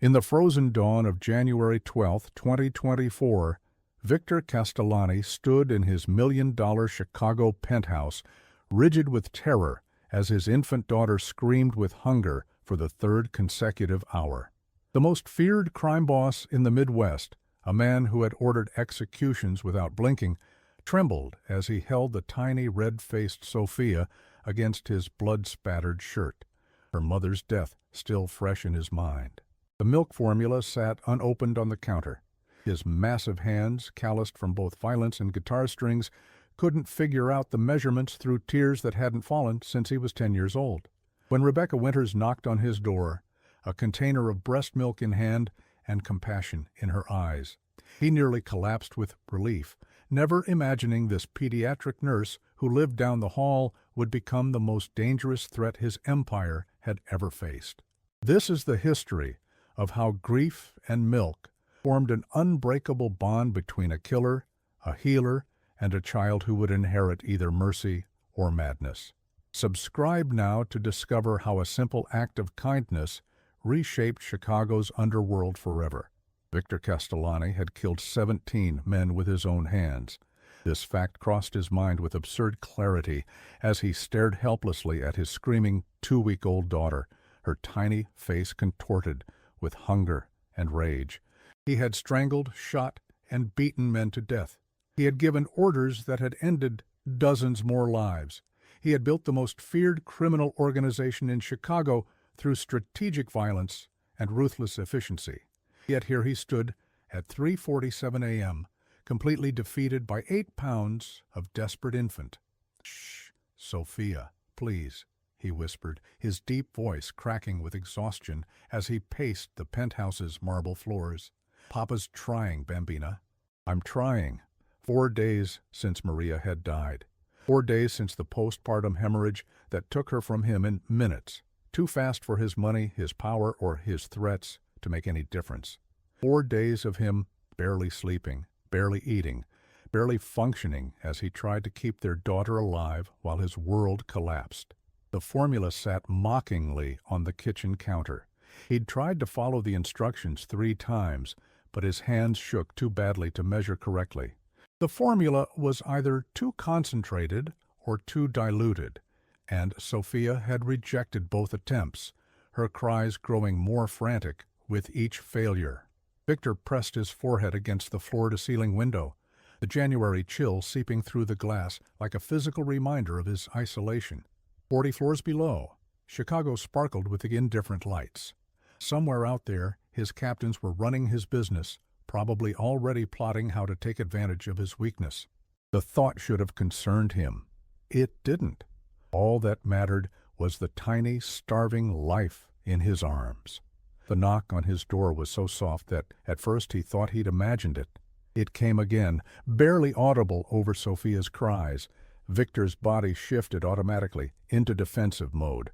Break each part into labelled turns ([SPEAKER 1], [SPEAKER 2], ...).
[SPEAKER 1] In the frozen dawn of January 12, 2024, Victor Castellani stood in his $1 million Chicago penthouse, rigid with terror, as his infant daughter screamed with hunger for the third consecutive hour. The most feared crime boss in the Midwest, a man who had ordered executions without blinking, trembled as he held the tiny red-faced Sophia against his blood-spattered shirt, her mother's death still fresh in his mind. The milk formula sat unopened on the counter. His massive hands, calloused from both violence and guitar strings, couldn't figure out the measurements through tears that hadn't fallen since he was 10 years old. When Rebecca Winters knocked on his door, a container of breast milk in hand and compassion in her eyes, he nearly collapsed with relief, never imagining this pediatric nurse who lived down the hall would become the most dangerous threat his empire had ever faced. This is the history of how grief and milk formed an unbreakable bond between a killer, a healer, and a child who would inherit either mercy or madness. Subscribe now to discover how a simple act of kindness reshaped Chicago's underworld forever. Victor Castellani had killed 17 men with his own hands. This fact crossed his mind with absurd clarity as he stared helplessly at his screaming 2-week-old daughter, her tiny face contorted with hunger and rage. He had strangled, shot, and beaten men to death. He had given orders that had ended dozens more lives. He had built the most feared criminal organization in Chicago through strategic violence and ruthless efficiency. Yet here he stood at 3:47 a.m., completely defeated by 8 pounds of desperate infant. "Shh, Sophia, please," he whispered, his deep voice cracking with exhaustion as he paced the penthouse's marble floors. "Papa's trying, Bambina. I'm trying." 4 days since Maria had died. 4 days since the postpartum hemorrhage that took her from him in minutes. Too fast for his money, his power, or his threats to make any difference. 4 days of him barely sleeping, barely eating, barely functioning as he tried to keep their daughter alive while his world collapsed. The formula sat mockingly on the kitchen counter. He'd tried to follow the instructions 3 times, but his hands shook too badly to measure correctly. The formula was either too concentrated or too diluted, and Sophia had rejected both attempts, her cries growing more frantic with each failure. Victor pressed his forehead against the floor-to-ceiling window, the January chill seeping through the glass like a physical reminder of his isolation. 40 floors below, Chicago sparkled with the indifferent lights. Somewhere out there, his captains were running his business, probably already plotting how to take advantage of his weakness. The thought should have concerned him. It didn't. All that mattered was the tiny, starving life in his arms. The knock on his door was so soft that at first he thought he'd imagined it. It came again, barely audible over Sophia's cries. Victor's body shifted automatically into defensive mode.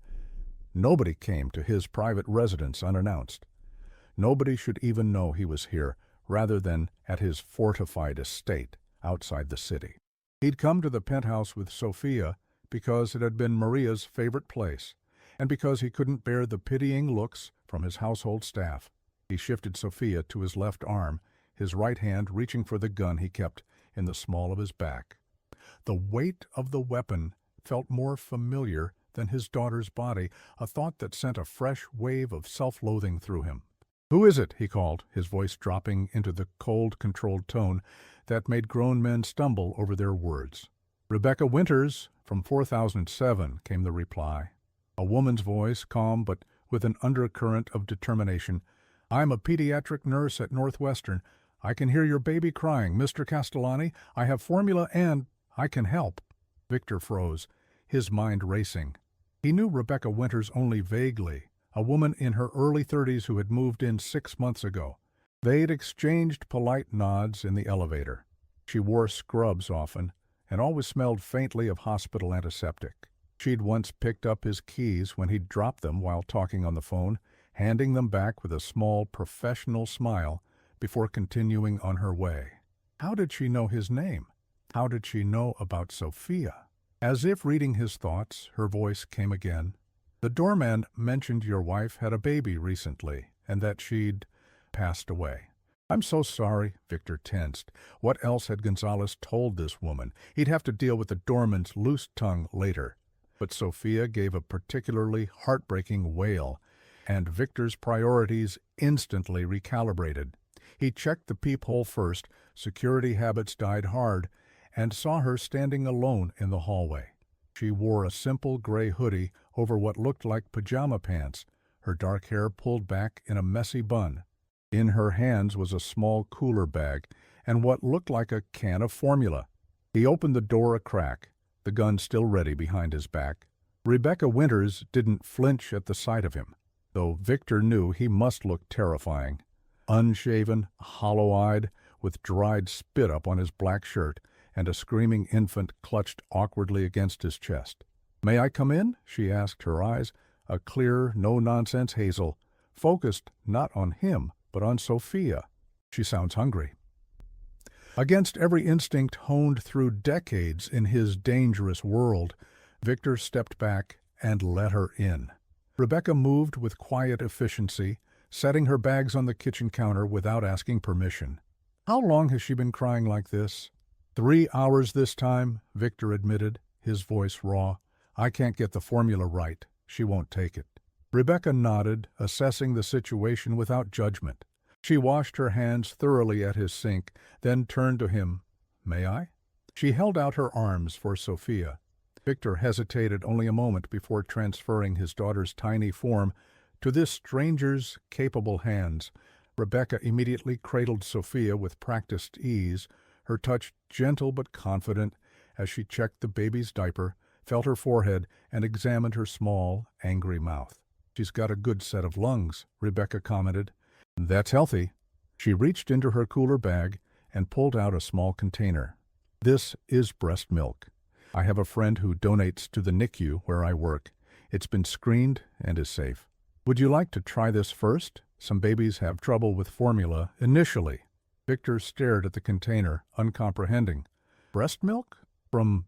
[SPEAKER 1] Nobody came to his private residence unannounced. Nobody should even know he was here, rather than at his fortified estate outside the city. He'd come to the penthouse with Sophia because it had been Maria's favorite place, and because he couldn't bear the pitying looks from his household staff. He shifted Sophia to his left arm, his right hand reaching for the gun he kept in the small of his back. The weight of the weapon felt more familiar than his daughter's body, a thought that sent a fresh wave of self-loathing through him. "Who is it?" he called, his voice dropping into the cold, controlled tone that made grown men stumble over their words. "Rebecca Winters, from 4007, came the reply. A woman's voice, calm but with an undercurrent of determination. "I'm a pediatric nurse at Northwestern. I can hear your baby crying, Mr. Castellani. I have formula and I can help." Victor froze, his mind racing. He knew Rebecca Winters only vaguely, a woman in her early 30s who had moved in 6 months ago. They'd exchanged polite nods in the elevator. She wore scrubs often, and always smelled faintly of hospital antiseptic. She'd once picked up his keys when he'd dropped them while talking on the phone, handing them back with a small, professional smile before continuing on her way. How did she know his name? How did she know about Sophia? As if reading his thoughts, her voice came again. "The doorman mentioned your wife had a baby recently, and that she'd passed away. "I'm so sorry," Victor tensed. What else had Gonzalez told this woman? He'd have to deal with the doorman's loose tongue later. But Sofia gave a particularly heartbreaking wail, and Victor's priorities instantly recalibrated. He checked the peephole first, security habits died hard, and saw her standing alone in the hallway. She wore a simple gray hoodie over what looked like pajama pants, her dark hair pulled back in a messy bun. In her hands was a small cooler bag and what looked like a can of formula. He opened the door a crack, the gun still ready behind his back. Rebecca Winters didn't flinch at the sight of him, though Victor knew he must look terrifying. Unshaven, hollow-eyed, with dried spit up on his black shirt, and a screaming infant clutched awkwardly against his chest. "May I come in?" she asked, her eyes, a clear, no-nonsense hazel, focused not on him, but on Sofia. "She sounds hungry." Against every instinct honed through decades in his dangerous world, Victor stepped back and let her in. Rebecca moved with quiet efficiency, setting her bags on the kitchen counter without asking permission. "How long has she been crying like this?" 3 hours this time," Victor admitted, his voice raw. "I can't get the formula right. She won't take it." Rebecca nodded, assessing the situation without judgment. She washed her hands thoroughly at his sink, then turned to him. "May I?" She held out her arms for Sofia. Victor hesitated only a moment before transferring his daughter's tiny form to this stranger's capable hands. Rebecca immediately cradled Sofia with practiced ease, her touch gentle but confident as she checked the baby's diaper, felt her forehead, and examined her small, angry mouth. "She's got a good set of lungs," Rebecca commented. "That's healthy." She reached into her cooler bag and pulled out a small container. "This is breast milk. I have a friend who donates to the NICU where I work. It's been screened and is safe. Would you like to try this first? Some babies have trouble with formula initially." Victor stared at the container, uncomprehending. "Breast milk? From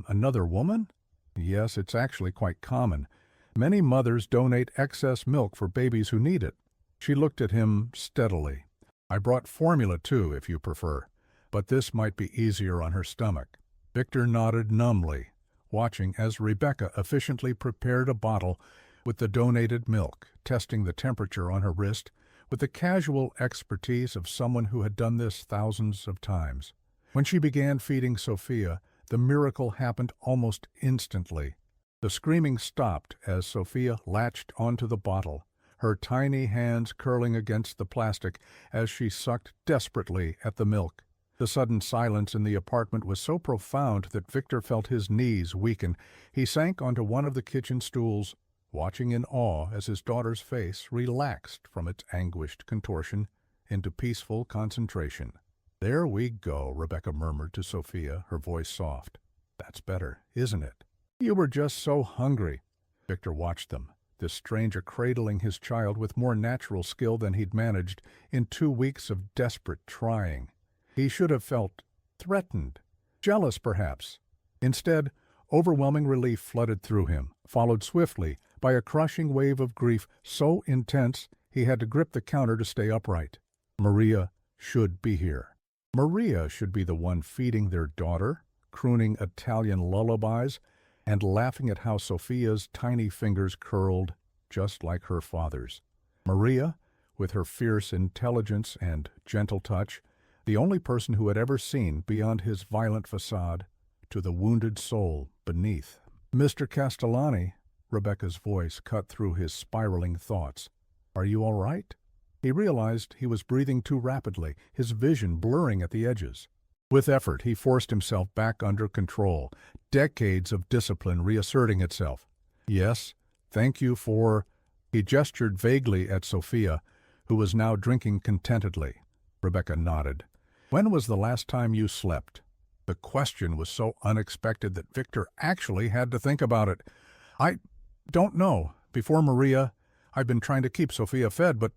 [SPEAKER 1] another woman?" "Yes, it's actually quite common. Many mothers donate excess milk for babies who need it." She looked at him steadily. "I brought formula too, if you prefer, but this might be easier on her stomach." Victor nodded numbly, watching as Rebecca efficiently prepared a bottle with the donated milk, testing the temperature on her wrist with the casual expertise of someone who had done this thousands of times. When she began feeding Sofia, the miracle happened almost instantly. The screaming stopped as Sofia latched onto the bottle, her tiny hands curling against the plastic as she sucked desperately at the milk. The sudden silence in the apartment was so profound that Victor felt his knees weaken. He sank onto one of the kitchen stools, watching in awe as his daughter's face relaxed from its anguished contortion into peaceful concentration. "There we go," Rebecca murmured to Sofia, her voice soft. "That's better, isn't it?" "You were just so hungry." Victor watched them, this stranger cradling his child with more natural skill than he'd managed in 2 weeks of desperate trying. He should have felt threatened, jealous perhaps. Instead, overwhelming relief flooded through him, followed swiftly by a crushing wave of grief so intense he had to grip the counter to stay upright. Maria should be here. Maria should be the one feeding their daughter, crooning Italian lullabies, and laughing at how Sofia's tiny fingers curled just like her father's. Maria, with her fierce intelligence and gentle touch, the only person who had ever seen beyond his violent facade to the wounded soul beneath. "Mr. Castellani," Rebecca's voice cut through his spiraling thoughts. "Are you all right?" He realized he was breathing too rapidly, his vision blurring at the edges. With effort, he forced himself back under control, decades of discipline reasserting itself. "Yes, thank you for—" He gestured vaguely at Sofia, who was now drinking contentedly. Rebecca nodded. "When was the last time you slept?" The question was so unexpected that Victor actually had to think about it. "I don't know. Before Maria, I've been trying to keep Sofia fed, but—"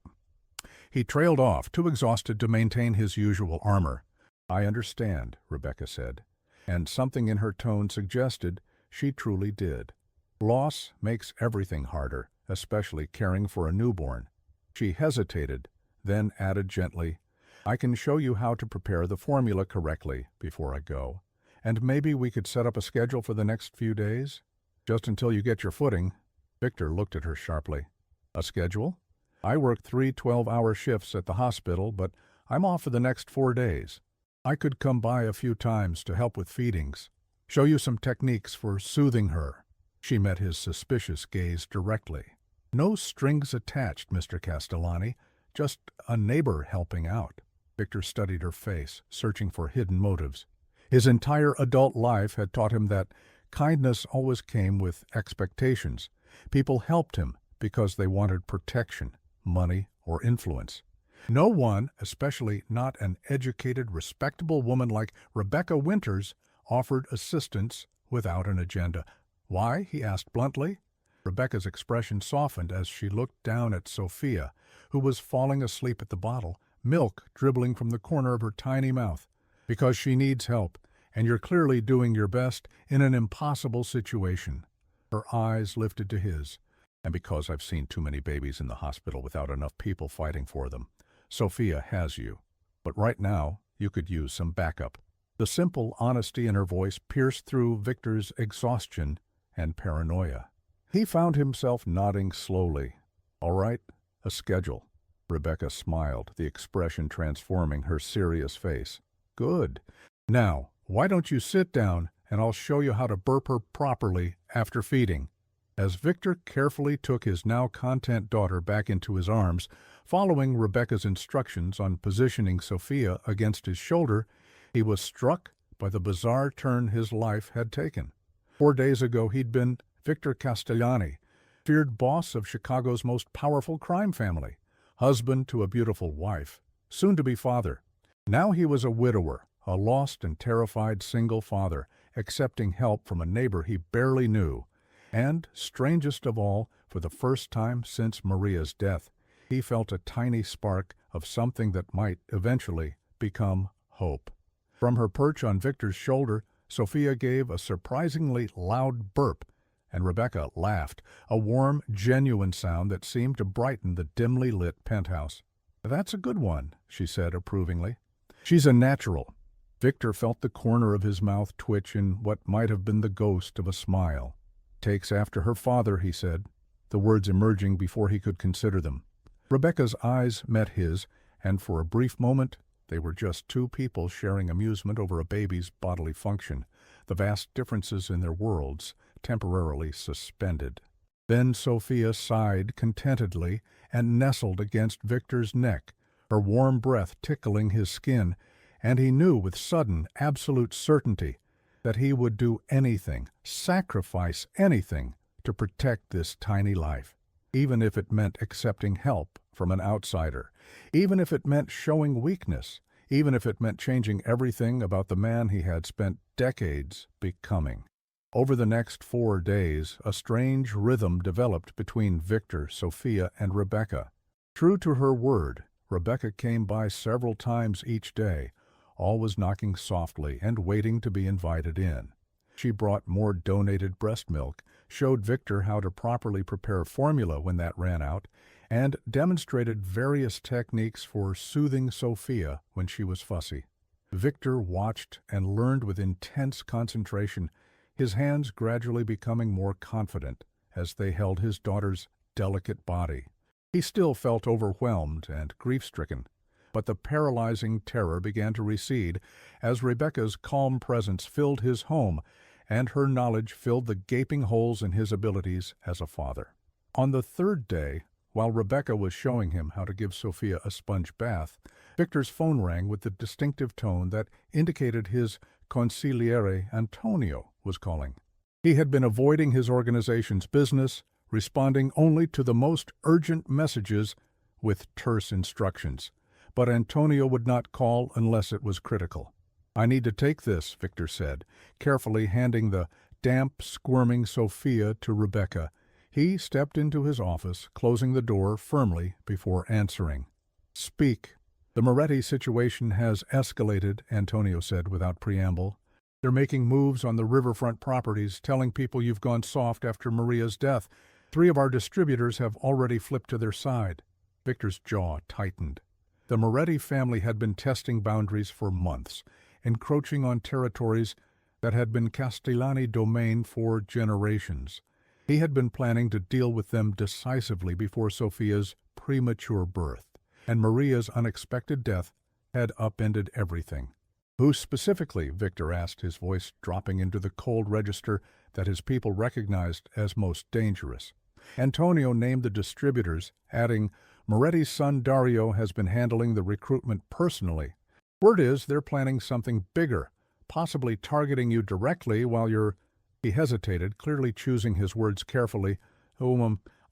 [SPEAKER 1] He trailed off, too exhausted to maintain his usual armor. "I understand," Rebecca said, and something in her tone suggested she truly did. Loss makes everything harder, especially caring for a newborn. She hesitated, then added gently, "I can show you how to prepare the formula correctly before I go. And maybe we could set up a schedule for the next few days? Just until you get your footing." Victor looked at her sharply. "A schedule? I work 3 12-hour shifts at the hospital, but I'm off for the next 4 days. I could come by a few times to help with feedings, show you some techniques for soothing her." She met his suspicious gaze directly. "No strings attached, Mr. Castellani. Just a neighbor helping out." Victor studied her face, searching for hidden motives. His entire adult life had taught him that kindness always came with expectations. People helped him because they wanted protection, money, or influence. No one, especially not an educated, respectable woman like Rebecca Winters, offered assistance without an agenda. "Why?" he asked bluntly. Rebecca's expression softened as she looked down at Sophia, who was falling asleep at the bottle, milk dribbling from the corner of her tiny mouth. "Because she needs help, and you're clearly doing your best in an impossible situation." Her eyes lifted to his. "And because I've seen too many babies in the hospital without enough people fighting for them. Sophia has you. But right now, you could use some backup." The simple honesty in her voice pierced through Victor's exhaustion and paranoia. He found himself nodding slowly. "All right, a schedule." Rebecca smiled, the expression transforming her serious face. "Good. Now, why don't you sit down and I'll show you how to burp her properly after feeding." As Victor carefully took his now content daughter back into his arms, following Rebecca's instructions on positioning Sophia against his shoulder, he was struck by the bizarre turn his life had taken. 4 days ago he'd been Victor Castellani, feared boss of Chicago's most powerful crime family, husband to a beautiful wife, soon-to-be father. Now he was a widower, a lost and terrified single father, accepting help from a neighbor he barely knew. And, strangest of all, for the first time since Maria's death, he felt a tiny spark of something that might eventually become hope. From her perch on Victor's shoulder, Sophia gave a surprisingly loud burp, and Rebecca laughed, a warm, genuine sound that seemed to brighten the dimly lit penthouse. "That's a good one," she said approvingly. "She's a natural." Victor felt the corner of his mouth twitch in what might have been the ghost of a smile. "Takes after her father," he said, the words emerging before he could consider them. Rebecca's eyes met his, and for a brief moment they were just two people sharing amusement over a baby's bodily function, the vast differences in their worlds temporarily suspended. Then Sophia sighed contentedly and nestled against Victor's neck, her warm breath tickling his skin, and he knew with sudden, absolute certainty that he would do anything, sacrifice anything, to protect this tiny life, even if it meant accepting help from an outsider, even if it meant showing weakness, even if it meant changing everything about the man he had spent decades becoming. Over the next 4 days, a strange rhythm developed between Victor, Sophia, and Rebecca. True to her word, Rebecca came by several times each day, always knocking softly and waiting to be invited in. She brought more donated breast milk, showed Victor how to properly prepare formula when that ran out, and demonstrated various techniques for soothing Sophia when she was fussy. Victor watched and learned with intense concentration, his hands gradually becoming more confident as they held his daughter's delicate body. He still felt overwhelmed and grief-stricken, but the paralyzing terror began to recede as Rebecca's calm presence filled his home and her knowledge filled the gaping holes in his abilities as a father. On the 3rd day, while Rebecca was showing him how to give Sophia a sponge bath, Victor's phone rang with the distinctive tone that indicated his consigliere Antonio was calling. He had been avoiding his organization's business, responding only to the most urgent messages with terse instructions. But Antonio would not call unless it was critical. "I need to take this," Victor said, carefully handing the damp, squirming Sophia to Rebecca. He stepped into his office, closing the door firmly before answering. "Speak." "The Moretti situation has escalated," Antonio said without preamble. "They're making moves on the riverfront properties, telling people you've gone soft after Maria's death. 3 of our distributors have already flipped to their side." Victor's jaw tightened. The Moretti family had been testing boundaries for months, encroaching on territories that had been Castellani domain for generations. He had been planning to deal with them decisively before Sophia's premature birth, and Maria's unexpected death had upended everything. Who specifically? Victor asked, his voice dropping into the cold register that his people recognized as most dangerous. Antonio named the distributors, adding, Moretti's son Dario has been handling the recruitment personally. Word is they're planning something bigger, possibly targeting you directly while you're... He hesitated, clearly choosing his words carefully,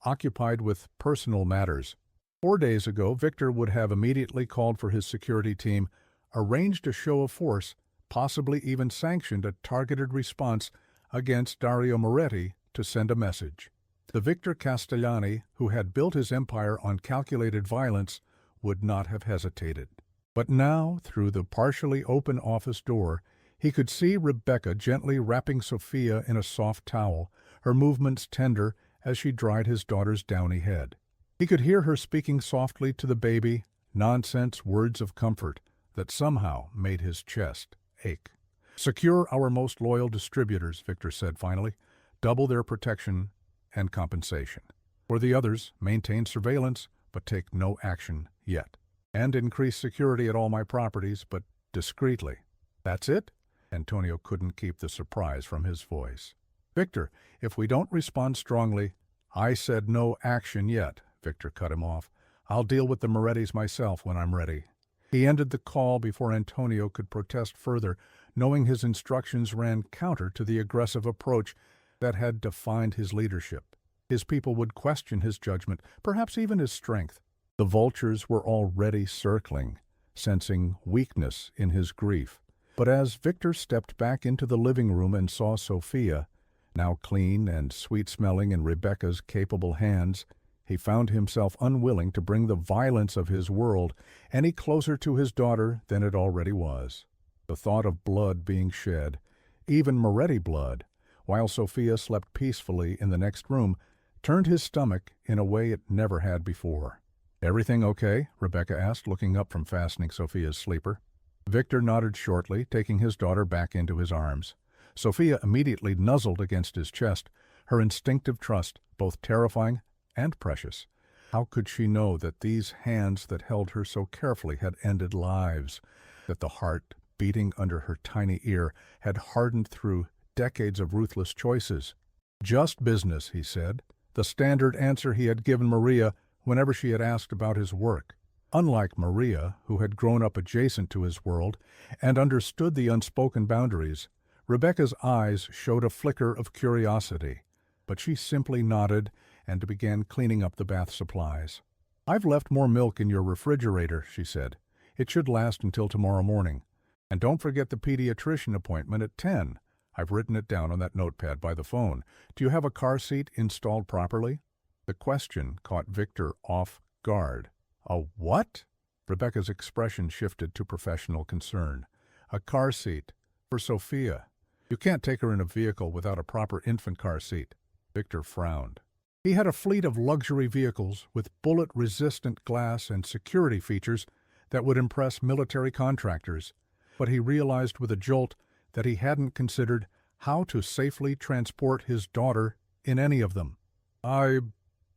[SPEAKER 1] occupied with personal matters. 4 days ago, Victor would have immediately called for his security team, arranged a show of force, possibly even sanctioned a targeted response against Dario Moretti to send a message. The Victor Castellani, who had built his empire on calculated violence, would not have hesitated. But now, through the partially open office door, he could see Rebecca gently wrapping Sophia in a soft towel, her movements tender as she dried his daughter's downy head. He could hear her speaking softly to the baby, nonsense words of comfort that somehow made his chest ache. Secure our most loyal distributors, Victor said finally. Double their protection and compensation. For the others, maintain surveillance, but take no action yet. And increase security at all my properties, but discreetly. That's it? Antonio couldn't keep the surprise from his voice. Victor, if we don't respond strongly... I said no action yet, Victor cut him off. I'll deal with the Morettis myself when I'm ready. He ended the call before Antonio could protest further, knowing his instructions ran counter to the aggressive approach that had defined his leadership. His people would question his judgment, perhaps even his strength. The vultures were already circling, sensing weakness in his grief. But as Victor stepped back into the living room and saw Sophia, now clean and sweet-smelling in Rebecca's capable hands, he found himself unwilling to bring the violence of his world any closer to his daughter than it already was. The thought of blood being shed, even Moretti blood, while Sophia slept peacefully in the next room, turned his stomach in a way it never had before. "Everything okay?" Rebecca asked, looking up from fastening Sophia's sleeper. Victor nodded shortly, taking his daughter back into his arms. Sophia immediately nuzzled against his chest, her instinctive trust both terrifying and precious. How could she know that these hands that held her so carefully had ended lives, that the heart beating under her tiny ear had hardened through decades of ruthless choices? Just business, he said, the standard answer he had given Maria whenever she had asked about his work. Unlike Maria, who had grown up adjacent to his world and understood the unspoken boundaries, Rebecca's eyes showed a flicker of curiosity, but she simply nodded and began cleaning up the bath supplies. "I've left more milk in your refrigerator," she said. "It should last until tomorrow morning. And don't forget the pediatrician appointment at 10. I've written it down on that notepad by the phone. Do you have a car seat installed properly?" The question caught Victor off guard. "A what?" Rebecca's expression shifted to professional concern. "A car seat. For Sophia. You can't take her in a vehicle without a proper infant car seat." Victor frowned. He had a fleet of luxury vehicles with bullet-resistant glass and security features that would impress military contractors, but he realized with a jolt that he hadn't considered how to safely transport his daughter in any of them.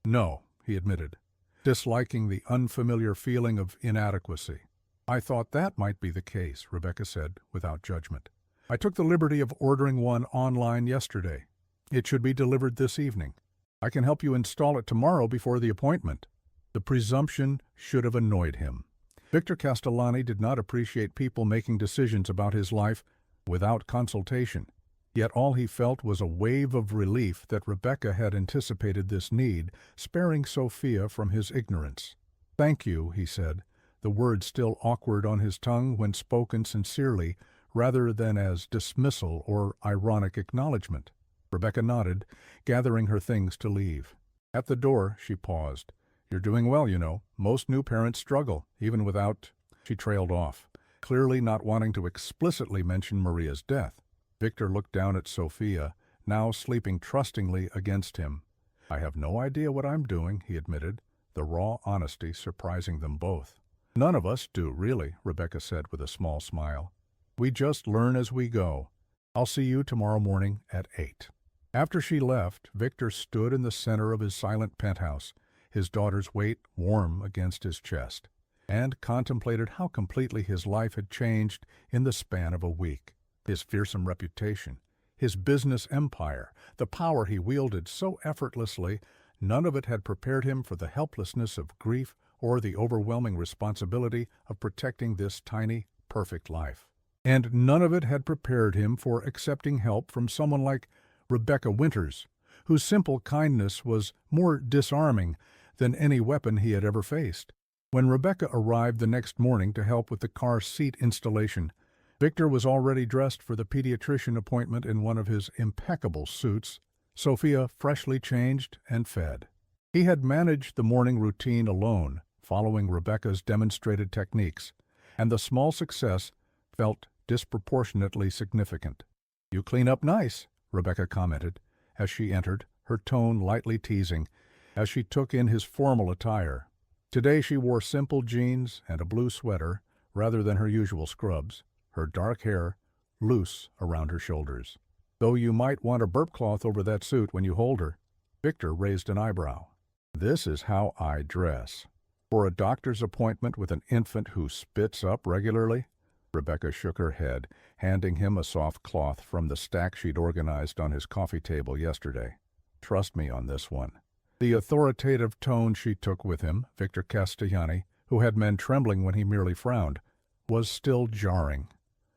[SPEAKER 1] No, he admitted, disliking the unfamiliar feeling of inadequacy. "I thought that might be the case," Rebecca said, without judgment. "I took the liberty of ordering one online yesterday. It should be delivered this evening. I can help you install it tomorrow before the appointment." The presumption should have annoyed him. Victor Castellani did not appreciate people making decisions about his life without consultation. Yet all he felt was a wave of relief that Rebecca had anticipated this need, sparing Sophia from his ignorance. "Thank you," he said, the words still awkward on his tongue when spoken sincerely, rather than as dismissal or ironic acknowledgment. Rebecca nodded, gathering her things to leave. At the door, she paused. "You're doing well, you know. Most new parents struggle, even without..." She trailed off, clearly not wanting to explicitly mention Maria's death. Victor looked down at Sophia, now sleeping trustingly against him. "I have no idea what I'm doing," he admitted, the raw honesty surprising them both. "None of us do, really," Rebecca said with a small smile. "We just learn as we go. I'll see you tomorrow morning at 8. After she left, Victor stood in the center of his silent penthouse, his daughter's weight warm against his chest, and contemplated how completely his life had changed in the span of a week. His fearsome reputation, his business empire, the power he wielded so effortlessly, none of it had prepared him for the helplessness of grief or the overwhelming responsibility of protecting this tiny, perfect life. And none of it had prepared him for accepting help from someone like Rebecca Winters, whose simple kindness was more disarming than any weapon he had ever faced. When Rebecca arrived the next morning to help with the car seat installation, Victor was already dressed for the pediatrician appointment in one of his impeccable suits, Sophia freshly changed and fed. He had managed the morning routine alone, following Rebecca's demonstrated techniques, and the small success felt disproportionately significant. "You clean up nice," Rebecca commented, as she entered, her tone lightly teasing, as she took in his formal attire. Today she wore simple jeans and a blue sweater, rather than her usual scrubs, her dark hair loose around her shoulders. "Though you might want a burp cloth over that suit when you hold her." Victor raised an eyebrow. "This is how I dress. For a doctor's appointment with an infant who spits up regularly?" Rebecca shook her head, handing him a soft cloth from the stack she'd organized on his coffee table yesterday. "Trust me on this one." The authoritative tone she took with him, Victor Castellani, who had men trembling when he merely frowned, was still jarring.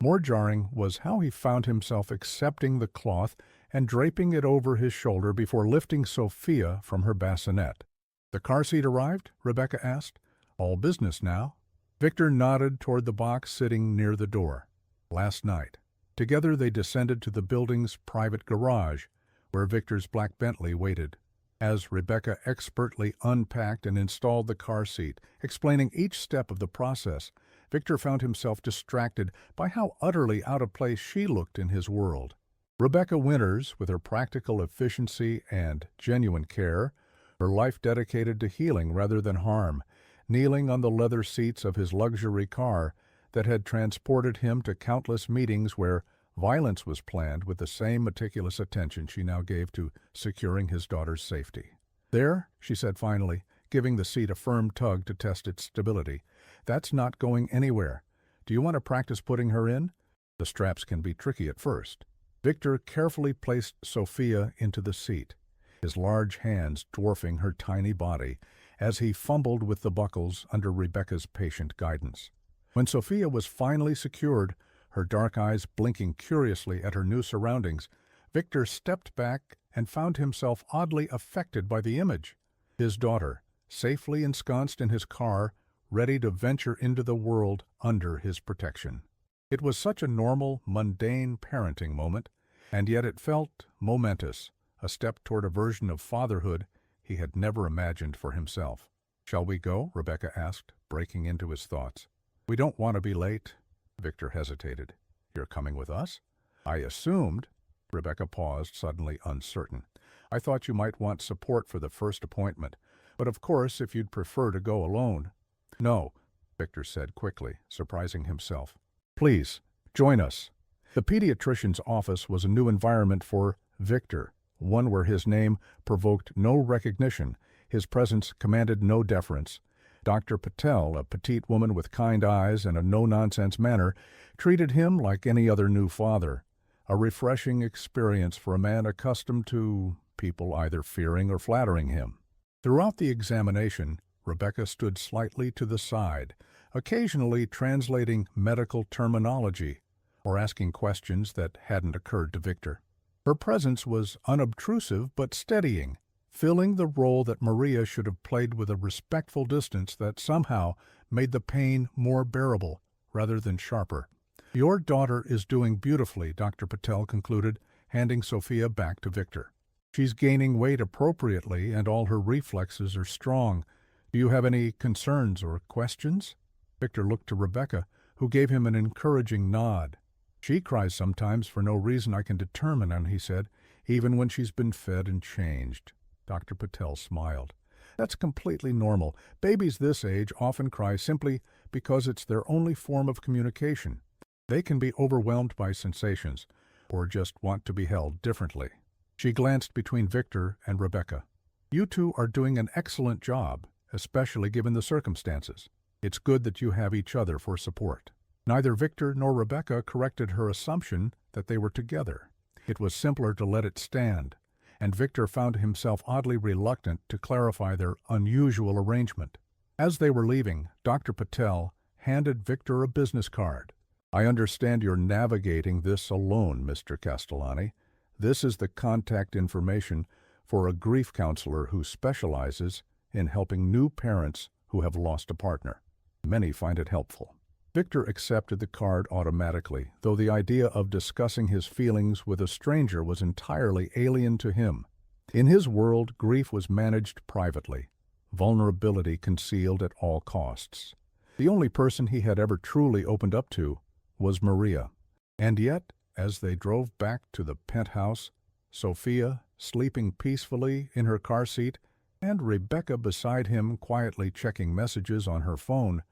[SPEAKER 1] More jarring was how he found himself accepting the cloth and draping it over his shoulder before lifting Sophia from her bassinet. "The car seat arrived?" Rebecca asked. "All business now." Victor nodded toward the box sitting near the door. "Last night." Together they descended to the building's private garage, where Victor's black Bentley waited. As Rebecca expertly unpacked and installed the car seat, explaining each step of the process, Victor found himself distracted by how utterly out of place she looked in his world. Rebecca Winters, with her practical efficiency and genuine care, her life dedicated to healing rather than harm, kneeling on the leather seats of his luxury car that had transported him to countless meetings where violence was planned with the same meticulous attention she now gave to securing his daughter's safety. "There," she said finally, giving the seat a firm tug to test its stability. "That's not going anywhere. Do you want to practice putting her in? The straps can be tricky at first." Victor carefully placed Sophia into the seat, his large hands dwarfing her tiny body, as he fumbled with the buckles under Rebecca's patient guidance. When Sophia was finally secured, her dark eyes blinking curiously at her new surroundings, Victor stepped back and found himself oddly affected by the image. His daughter, safely ensconced in his car, ready to venture into the world under his protection. It was such a normal, mundane parenting moment, and yet it felt momentous, a step toward a version of fatherhood he had never imagined for himself. "Shall we go?" Rebecca asked, breaking into his thoughts. "We don't want to be late." Victor hesitated. "You're coming with us?" "I assumed." Rebecca paused, suddenly uncertain. "I thought you might want support for the first appointment, but of course if you'd prefer to go alone." "No," Victor said quickly, surprising himself. "Please, join us." The pediatrician's office was a new environment for Victor, one where his name provoked no recognition, his presence commanded no deference. Dr. Patel, a petite woman with kind eyes and a no-nonsense manner, treated him like any other new father, a refreshing experience for a man accustomed to people either fearing or flattering him. Throughout the examination, Rebecca stood slightly to the side, occasionally translating medical terminology or asking questions that hadn't occurred to Victor. Her presence was unobtrusive but steadying, filling the role that Maria should have played with a respectful distance that somehow made the pain more bearable rather than sharper. "Your daughter is doing beautifully," Dr. Patel concluded, handing Sophia back to Victor. "She's gaining weight appropriately and all her reflexes are strong. Do you have any concerns or questions?" Victor looked to Rebecca, who gave him an encouraging nod. "She cries sometimes for no reason I can determine," he said, "even when she's been fed and changed." Dr. Patel smiled. That's completely normal. Babies this age often cry simply because it's their only form of communication. They can be overwhelmed by sensations or just want to be held differently. She glanced between Victor and Rebecca. You two are doing an excellent job, especially given the circumstances. It's good that you have each other for support. Neither Victor nor Rebecca corrected her assumption that they were together. It was simpler to let it stand, and Victor found himself oddly reluctant to clarify their unusual arrangement. As they were leaving, Dr. Patel handed Victor a business card. I understand you're navigating this alone, Mr. Castellani. This is the contact information for a grief counselor who specializes in helping new parents who have lost a partner. Many find it helpful. Victor accepted the card automatically, though the idea of discussing his feelings with a stranger was entirely alien to him. In his world, grief was managed privately, vulnerability concealed at all costs. The only person he had ever truly opened up to was Maria. And yet, as they drove back to the penthouse, Sophia, sleeping peacefully in her car seat, and Rebecca beside him quietly checking messages on her phone,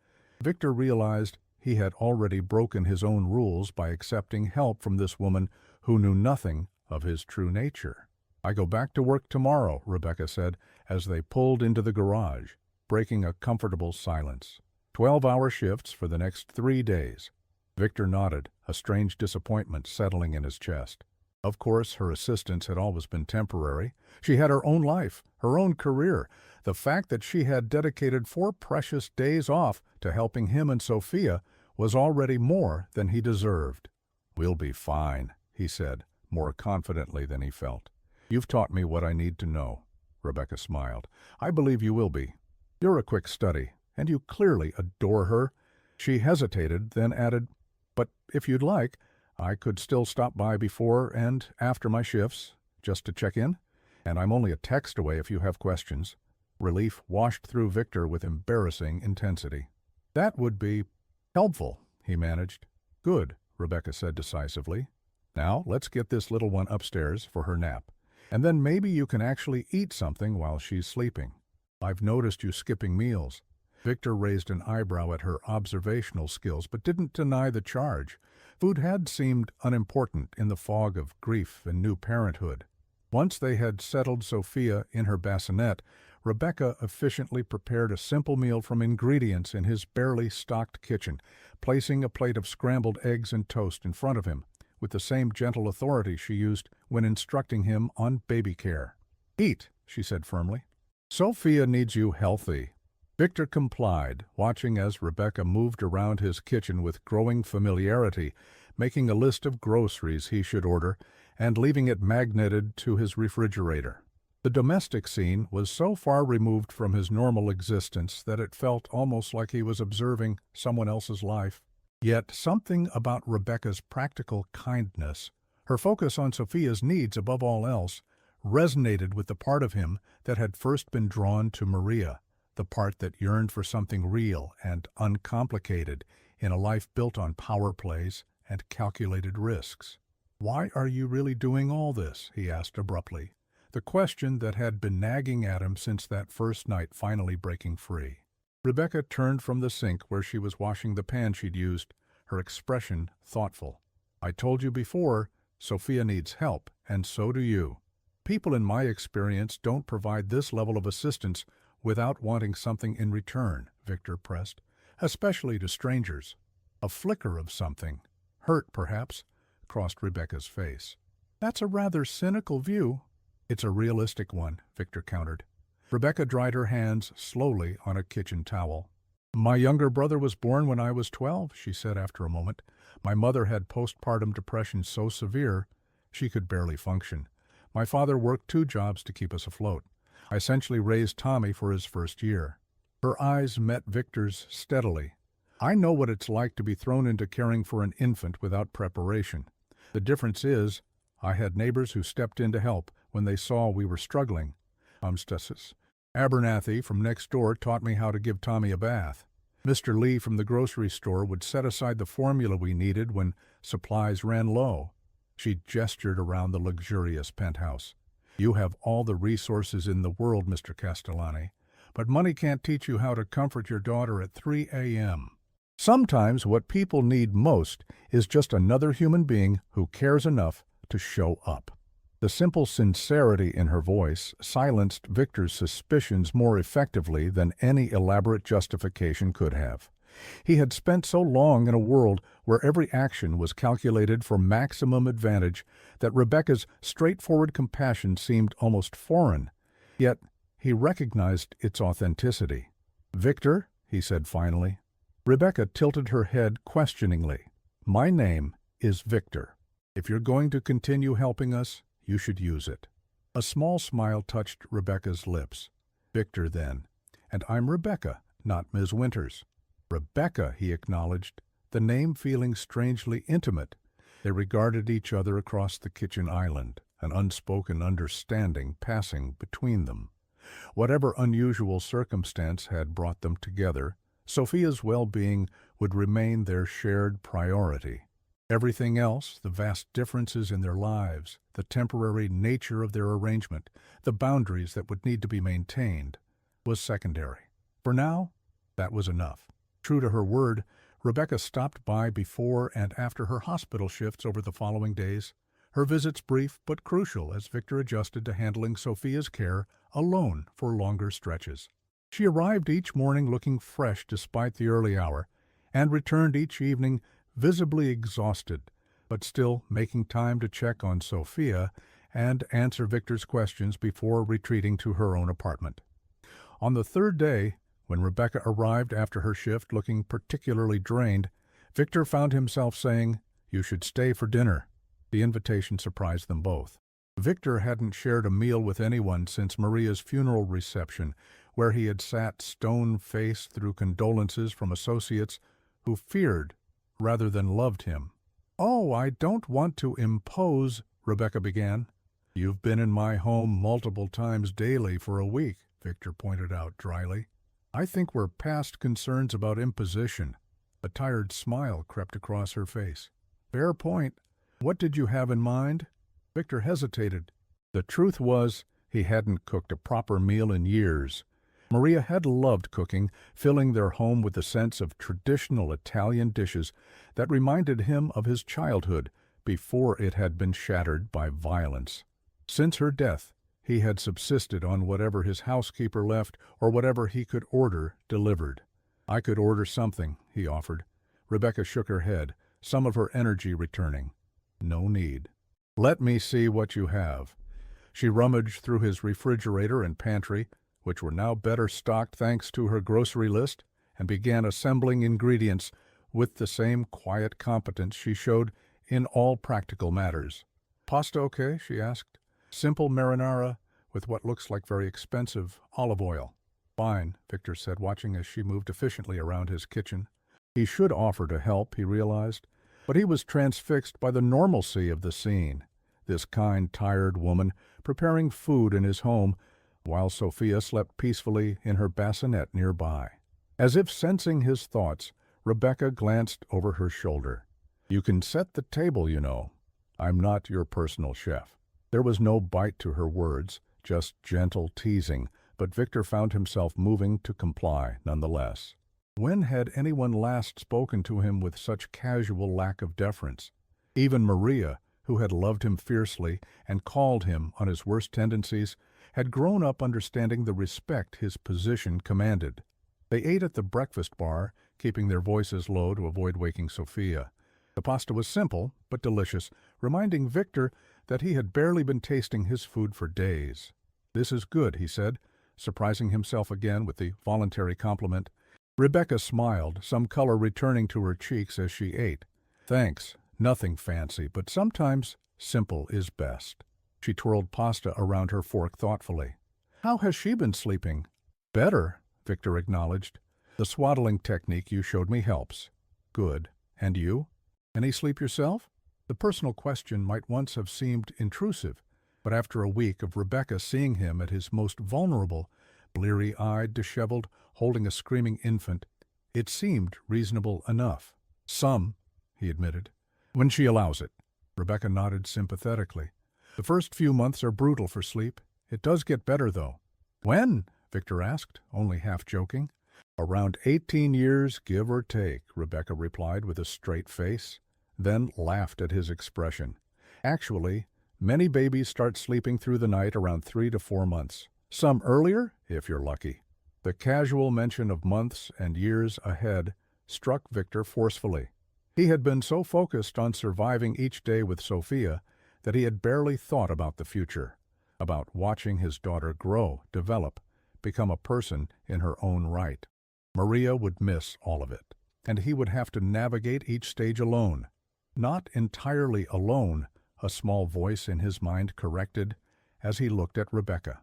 [SPEAKER 1] Victor realized he had already broken his own rules by accepting help from this woman who knew nothing of his true nature. I go back to work tomorrow, Rebecca said, as they pulled into the garage, breaking a comfortable silence. 12-hour shifts for the next 3 days. Victor nodded, a strange disappointment settling in his chest. Of course, her assistance had always been temporary. She had her own life, her own career. The fact that she had dedicated 4 precious days off to helping him and Sophia was already more than he deserved. We'll be fine, he said, more confidently than he felt. You've taught me what I need to know. Rebecca smiled. I believe you will be. You're a quick study, and you clearly adore her. She hesitated, then added, but if you'd like, I could still stop by before and after my shifts, just to check in, and I'm only a text away if you have questions. Relief washed through Victor with embarrassing intensity. That would be helpful, he managed. Good, Rebecca said decisively. Now let's get this little one upstairs for her nap, and then maybe you can actually eat something while she's sleeping. I've noticed you skipping meals. Victor raised an eyebrow at her observational skills, but didn't deny the charge. Food had seemed unimportant in the fog of grief and new parenthood. Once they had settled Sophia in her bassinet, Rebecca efficiently prepared a simple meal from ingredients in his barely stocked kitchen, placing a plate of scrambled eggs and toast in front of him, with the same gentle authority she used when instructing him on baby care. Eat, she said firmly. Sophia needs you healthy. Victor complied, watching as Rebecca moved around his kitchen with growing familiarity, making a list of groceries he should order and leaving it magneted to his refrigerator. The domestic scene was so far removed from his normal existence that it felt almost like he was observing someone else's life. Yet something about Rebecca's practical kindness, her focus on Sophia's needs above all else, resonated with the part of him that had first been drawn to Maria, the part that yearned for something real and uncomplicated in a life built on power plays and calculated risks. Why are you really doing all this? He asked abruptly, the question that had been nagging at him since that first night finally breaking free. Rebecca turned from the sink where she was washing the pan she'd used, her expression thoughtful. I told you before, Sophia needs help, and so do you. People in my experience don't provide this level of assistance without wanting something in return, Victor pressed, especially to strangers. A flicker of something, hurt perhaps, crossed Rebecca's face. That's a rather cynical view. It's a realistic one, Victor countered. Rebecca dried her hands slowly on a kitchen towel. My younger brother was born when I was 12, she said after a moment. My mother had postpartum depression so severe she could barely function. My father worked 2 jobs to keep us afloat. I essentially raised Tommy for his first year. Her eyes met Victor's steadily. I know what it's like to be thrown into caring for an infant without preparation. The difference is, I had neighbors who stepped in to help when they saw we were struggling. Abernathy from next door taught me how to give Tommy a bath. Mr. Lee from the grocery store would set aside the formula we needed when supplies ran low. She gestured around the luxurious penthouse. You have all the resources in the world, Mr. Castellani. but money can't teach you how to comfort your daughter at 3 a.m. Sometimes what people need most is just another human being who cares enough to show up. The simple sincerity in her voice silenced Victor's suspicions more effectively than any elaborate justification could have. He had spent so long in a world where every action was calculated for maximum advantage that Rebecca's straightforward compassion seemed almost foreign. Yet he recognized its authenticity. "Victor," he said finally. Rebecca tilted her head questioningly. "My name is Victor. If you're going to continue helping us, you should use it." A small smile touched Rebecca's lips. "Victor, then. And I'm Rebecca, not Ms. Winters." "Rebecca," he acknowledged, the name feeling strangely intimate. They regarded each other across the kitchen island, an unspoken understanding passing between them. Whatever unusual circumstance had brought them together, Sophia's well-being would remain their shared priority. Everything else, the vast differences in their lives, the temporary nature of their arrangement, the boundaries that would need to be maintained, was secondary. For now, that was enough. True to her word, Rebecca stopped by before and after her hospital shifts over the following days, her visits brief but crucial as Victor adjusted to handling Sophia's care alone for longer stretches. She arrived each morning looking fresh despite the early hour, and returned each evening visibly exhausted, but still making time to check on Sophia and answer Victor's questions before retreating to her own apartment. On the third day, when Rebecca arrived after her shift looking particularly drained, Victor found himself saying, "You should stay for dinner." The invitation surprised them both. Victor hadn't shared a meal with anyone since Maria's funeral reception, where he had sat stone-faced through condolences from associates who feared rather than loved him. "Oh, I don't want to impose," Rebecca began. "You've been in my home multiple times daily for a week," Victor pointed out dryly. "I think we're past concerns about imposition." A tired smile crept across her face. "Fair point. What did you have in mind?" Victor hesitated. The truth was, he hadn't cooked a proper meal in years. Maria had loved cooking, filling their home with a sense of traditional Italian dishes that reminded him of his childhood before it had been shattered by violence. Since her death, he had subsisted on whatever his housekeeper left or whatever he could order delivered. "I could order something," he offered. Rebecca shook her head, some of her energy returning. "No need." "Let me see what you have." She rummaged through his refrigerator and pantry, which were now better stocked thanks to her grocery list, and began assembling ingredients with the same quiet competence she showed in all practical matters. "Pasta okay?" she asked. "Simple marinara with what looks like very expensive olive oil." "Fine," Victor said, watching as she moved efficiently around his kitchen. He should offer to help, he realized, but he was transfixed by the normalcy of the scene. This kind, tired woman preparing food in his home, while Sophia slept peacefully in her bassinet nearby. As if sensing his thoughts, Rebecca glanced over her shoulder. "You can set the table, you know. I'm not your personal chef." There was no bite to her words, just gentle teasing, but Victor found himself moving to comply nonetheless. When had anyone last spoken to him with such casual lack of deference? Even Maria, who had loved him fiercely and called him on his worst tendencies, had grown up understanding the respect his position commanded. They ate at the breakfast bar, keeping their voices low to avoid waking Sophia. The pasta was simple, but delicious, reminding Victor that he had barely been tasting his food for days. "This is good," he said, surprising himself again with the voluntary compliment. Rebecca smiled, some color returning to her cheeks as she ate. "Thanks. Nothing fancy, but sometimes simple is best." She twirled pasta around her fork thoughtfully. "How has she been sleeping?" "Better," Victor acknowledged. "The swaddling technique you showed me helps." "Good. And you? Any sleep yourself?" The personal question might once have seemed intrusive, but after a week of Rebecca seeing him at his most vulnerable, bleary-eyed, disheveled, holding a screaming infant, it seemed reasonable enough. "Some," he admitted. "When she allows it." Rebecca nodded sympathetically. "The first few months are brutal for sleep. It does get better, though." "When?" Victor asked, only half joking. Around 18 years, give or take, Rebecca replied with a straight face, then laughed at his expression. Actually, many babies start sleeping through the night around 3 to 4 months. Some earlier, if you're lucky. The casual mention of months and years ahead struck Victor forcefully. He had been so focused on surviving each day with Sophia that he had barely thought about the future, about watching his daughter grow, develop, become a person in her own right. Maria would miss all of it, and he would have to navigate each stage alone. Not entirely alone, a small voice in his mind corrected as he looked at Rebecca.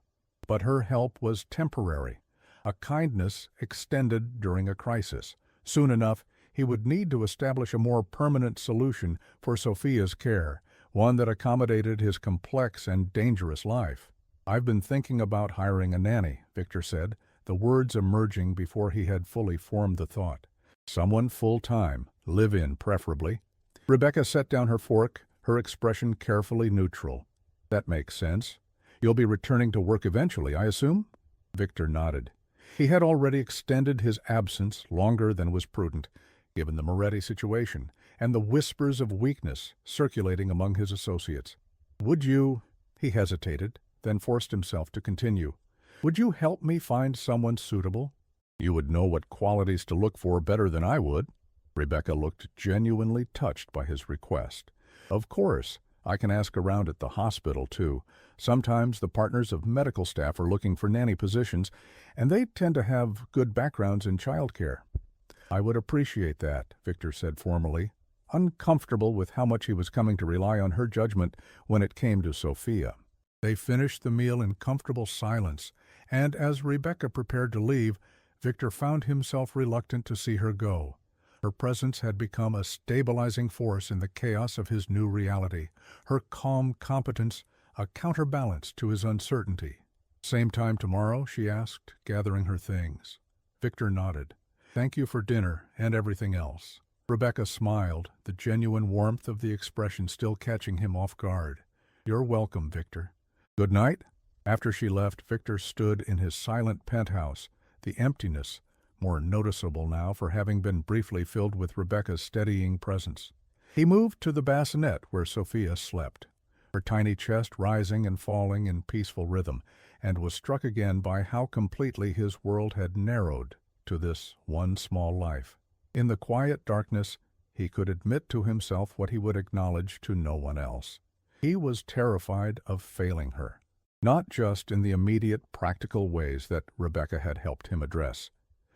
[SPEAKER 1] But her help was temporary, a kindness extended during a crisis. Soon enough, he would need to establish a more permanent solution for Sophia's care, one that accommodated his complex and dangerous life. "I've been thinking about hiring a nanny," Victor said, the words emerging before he had fully formed the thought. "Someone full-time, live-in preferably." Rebecca set down her fork, her expression carefully neutral. "That makes sense. You'll be returning to work eventually, I assume?" Victor nodded. He had already extended his absence longer than was prudent, given the Moretti situation and the whispers of weakness circulating among his associates. "Would you—" He hesitated, then forced himself to continue. "Would you help me find someone suitable? You would know what qualities to look for better than I would." Rebecca looked genuinely touched by his request. "Of course, I can ask around at the hospital, too. Sometimes the partners of medical staff are looking for nanny positions, and they tend to have good backgrounds in childcare." "I would appreciate that," Victor said formally, uncomfortable with how much he was coming to rely on her judgment when it came to Sophia. They finished the meal in comfortable silence, and as Rebecca prepared to leave, Victor found himself reluctant to see her go. Her presence had become a stabilizing force in the chaos of his new reality, her calm competence a counterbalance to his uncertainty. "Same time tomorrow?" she asked, gathering her things. Victor nodded. "Thank you for dinner and everything else." Rebecca smiled, the genuine warmth of the expression still catching him off guard. "You're welcome, Victor." "Good night." After she left, Victor stood in his silent penthouse, the emptiness more noticeable now for having been briefly filled with Rebecca's steadying presence. He moved to the bassinet where Sophia slept, her tiny chest rising and falling in peaceful rhythm, and was struck again by how completely his world had narrowed to this one small life. In the quiet darkness, he could admit to himself what he would acknowledge to no one else. He was terrified of failing her, not just in the immediate practical ways that Rebecca had helped him address,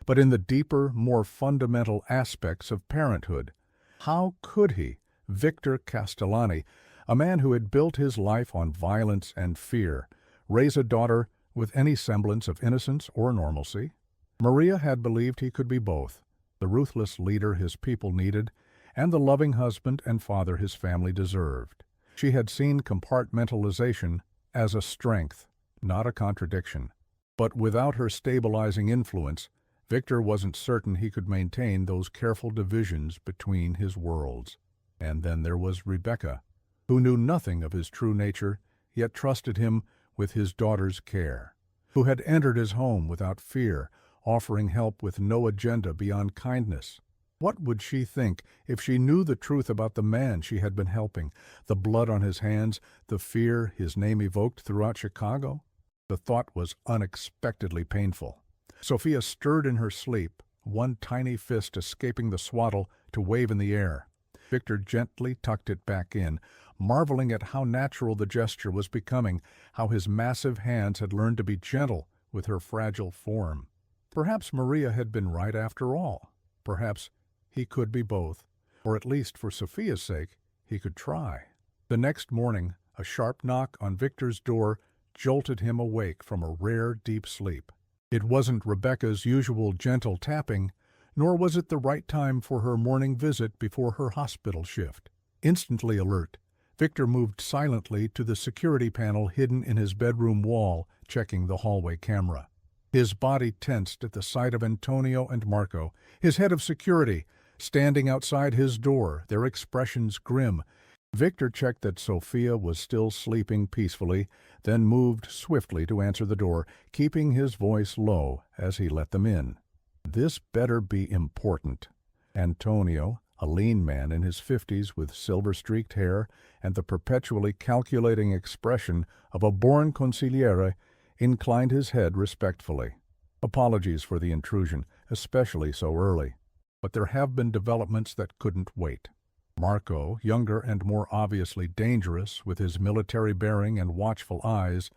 [SPEAKER 1] but in the deeper, more fundamental aspects of parenthood. How could he, Victor Castellani, a man who had built his life on violence and fear, raise a daughter with any semblance of innocence or normalcy? Maria had believed he could be both, the ruthless leader his people needed, and the loving husband and father his family deserved. She had seen compartmentalization as a strength, not a contradiction. But without her stabilizing influence, Victor wasn't certain he could maintain those careful divisions between his worlds. And then there was Rebecca, who knew nothing of his true nature, yet trusted him with his daughter's care, who had entered his home without fear, offering help with no agenda beyond kindness. What would she think if she knew the truth about the man she had been helping, the blood on his hands, the fear his name evoked throughout Chicago? The thought was unexpectedly painful. Sophia stirred in her sleep, one tiny fist escaping the swaddle to wave in the air. Victor gently tucked it back in, marveling at how natural the gesture was becoming, how his massive hands had learned to be gentle with her fragile form. Perhaps Maria had been right after all. Perhaps he could be both, or at least for Sophia's sake, he could try. The next morning, a sharp knock on Victor's door jolted him awake from a rare deep sleep. It wasn't Rebecca's usual gentle tapping, nor was it the right time for her morning visit before her hospital shift. Instantly alert, Victor moved silently to the security panel hidden in his bedroom wall, checking the hallway camera. His body tensed at the sight of Antonio and Marco, his head of security, standing outside his door, their expressions grim. Victor checked that Sophia was still sleeping peacefully, then moved swiftly to answer the door, keeping his voice low as he let them in. This better be important. Antonio, a lean man in his 50s with silver-streaked hair and the perpetually calculating expression of a born consigliere, inclined his head respectfully. Apologies for the intrusion, especially so early. But there have been developments that couldn't wait. Marco, younger and more obviously dangerous, with his military bearing and watchful eyes,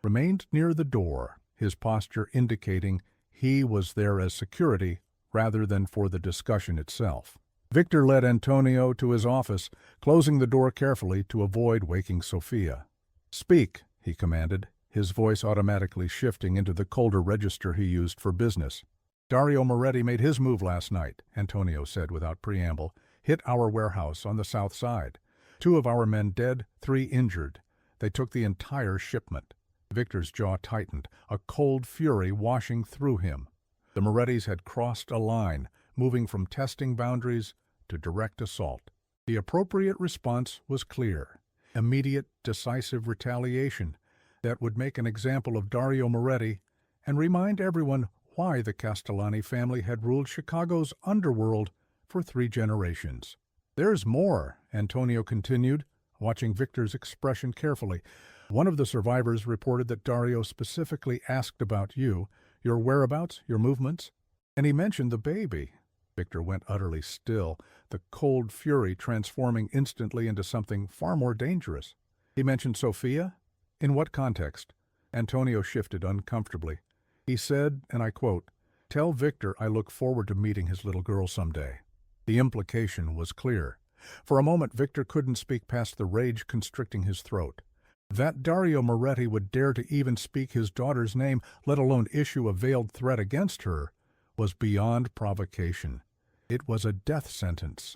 [SPEAKER 1] remained near the door, his posture indicating he was there as security rather than for the discussion itself. Victor led Antonio to his office, closing the door carefully to avoid waking Sophia. "Speak," he commanded, his voice automatically shifting into the colder register he used for business. "Dario Moretti made his move last night," Antonio said without preamble. "Hit our warehouse on the south side. 2 of our men dead, 3 injured. They took the entire shipment." Victor's jaw tightened, a cold fury washing through him. The Morettis had crossed a line, moving from testing boundaries to direct assault. The appropriate response was clear: immediate, decisive retaliation that would make an example of Dario Moretti and remind everyone why the Castellani family had ruled Chicago's underworld for 3 generations. "There's more," Antonio continued, watching Victor's expression carefully. "One of the survivors reported that Dario specifically asked about you, your whereabouts, your movements, and he mentioned the baby." Victor went utterly still, the cold fury transforming instantly into something far more dangerous. "He mentioned Sophia? In what context?" Antonio shifted uncomfortably. "He said, and I quote, 'Tell Victor I look forward to meeting his little girl someday.'" The implication was clear. For a moment Victor couldn't speak past the rage constricting his throat. That Dario Moretti would dare to even speak his daughter's name, let alone issue a veiled threat against her, was beyond provocation. It was a death sentence.